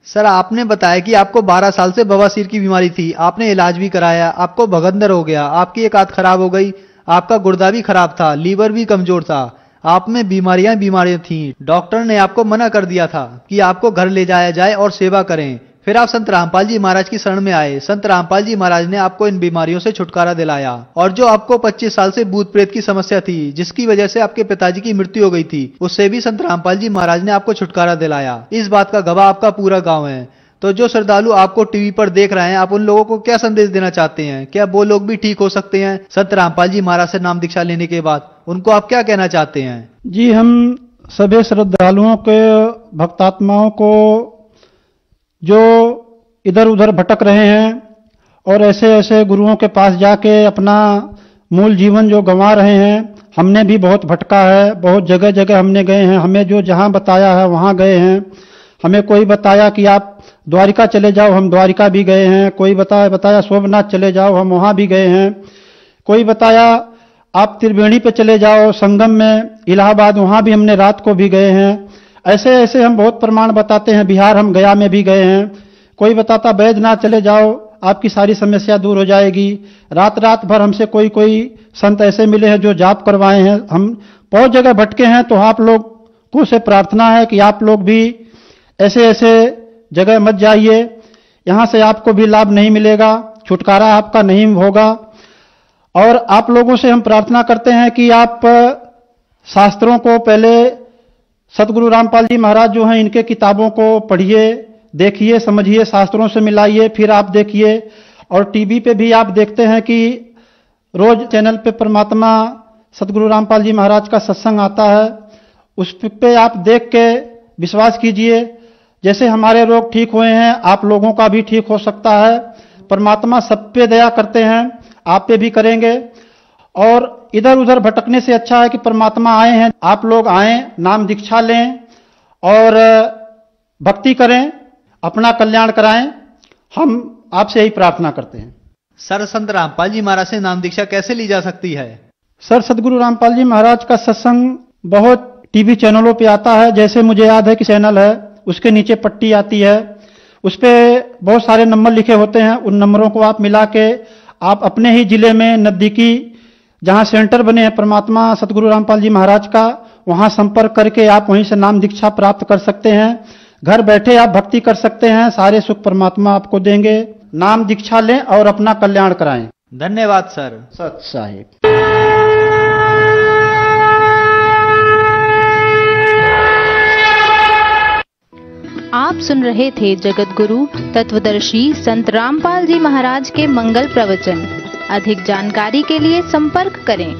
सर, आपने बताया कि आपको 12 साल से बवासीर की बीमारी थी, आपने इलाज भी कराया, आपको भगंदर हो गया, आपकी एक आंत खराब हो गई, आपका गुर्दा भी खराब था, लीवर भी कमजोर था, आप में बीमारियां थी। डॉक्टर ने आपको मना कर दिया था कि आपको घर ले जाया जाए और सेवा करें। फिर आप संत रामपाल जी महाराज की शरण में आए। संत रामपाल जी महाराज ने आपको इन बीमारियों से छुटकारा दिलाया, और जो आपको 25 साल से भूत प्रेत की समस्या थी, जिसकी वजह से आपके पिताजी की मृत्यु हो गई थी, उससे भी संत रामपाल जी महाराज ने आपको छुटकारा दिलाया। इस बात का गवाह आपका पूरा गांव है। तो जो श्रद्धालु आपको टीवी पर देख रहे हैं, आप उन लोगों को क्या संदेश देना चाहते हैं? क्या वो लोग भी ठीक हो सकते हैं संत रामपाल जी महाराज से नाम दीक्षा लेने के बाद? उनको आप क्या कहना चाहते हैं? जी, हम सभी श्रद्धालुओं के, भक्तात्माओं को जो इधर उधर भटक रहे हैं और ऐसे ऐसे गुरुओं के पास जाके अपना मूल जीवन जो गंवा रहे हैं, हमने भी बहुत भटका है, बहुत जगह जगह हमने गए हैं, हमें जो जहां बताया है वहां गए हैं। हमें कोई बताया कि आप द्वारिका चले जाओ, हम द्वारिका भी गए हैं। कोई बताया सोमनाथ चले जाओ, हम वहां भी गए हैं। कोई बताया आप त्रिवेणी पे चले जाओ, संगम में, इलाहाबाद, वहां भी हमने रात को भी गए हैं। ऐसे ऐसे हम बहुत प्रमाण बताते हैं। बिहार हम गया में भी गए हैं। कोई बताता बैजनाथ चले जाओ, आपकी सारी समस्या दूर हो जाएगी। रात रात भर हमसे कोई कोई संत ऐसे मिले हैं जो जाप करवाए हैं। हम बहुत जगह भटके हैं। तो आप लोग को से प्रार्थना है कि आप लोग भी ऐसे ऐसे जगह मत जाइए, यहां से आपको भी लाभ नहीं मिलेगा, छुटकारा आपका नहीं होगा। और आप लोगों से हम प्रार्थना करते हैं कि आप शास्त्रों को पहले, सतगुरु रामपाल जी महाराज जो हैं, इनके किताबों को पढ़िए, देखिए, समझिए, शास्त्रों से मिलाइए, फिर आप देखिए। और टीवी पे भी आप देखते हैं कि रोज चैनल पे परमात्मा सतगुरु रामपाल जी महाराज का सत्संग आता है। उस पे आप देख के विश्वास कीजिए, जैसे हमारे रोग ठीक हुए हैं, आप लोगों का भी ठीक हो सकता है। परमात्मा सब पे दया करते हैं, आप पे भी करेंगे। और इधर उधर भटकने से अच्छा है कि परमात्मा आए हैं, आप लोग आएं, नाम दीक्षा लें और भक्ति करें, अपना कल्याण कराएं। हम आपसे यही प्रार्थना करते हैं। सर, संत रामपाल जी महाराज से नाम दीक्षा कैसे ली जा सकती है? सर, सतगुरु रामपाल जी महाराज का सत्संग बहुत टीवी चैनलों पे आता है। जैसे मुझे याद है कि चैनल है, उसके नीचे पट्टी आती है, उस पे बहुत सारे नंबर लिखे होते हैं। उन नंबरों को आप मिला के आप अपने ही जिले में नजदीकी जहां सेंटर बने हैं परमात्मा सतगुरु रामपाल जी महाराज का, वहां संपर्क करके आप वहीं से नाम दीक्षा प्राप्त कर सकते हैं। घर बैठे आप भक्ति कर सकते हैं, सारे सुख परमात्मा आपको देंगे। नाम दीक्षा लें और अपना कल्याण कराएं। धन्यवाद सर। सत साहिब। आप सुन रहे थे जगत गुरु तत्वदर्शी संत रामपाल जी महाराज के मंगल प्रवचन। अधिक जानकारी के लिए संपर्क करें।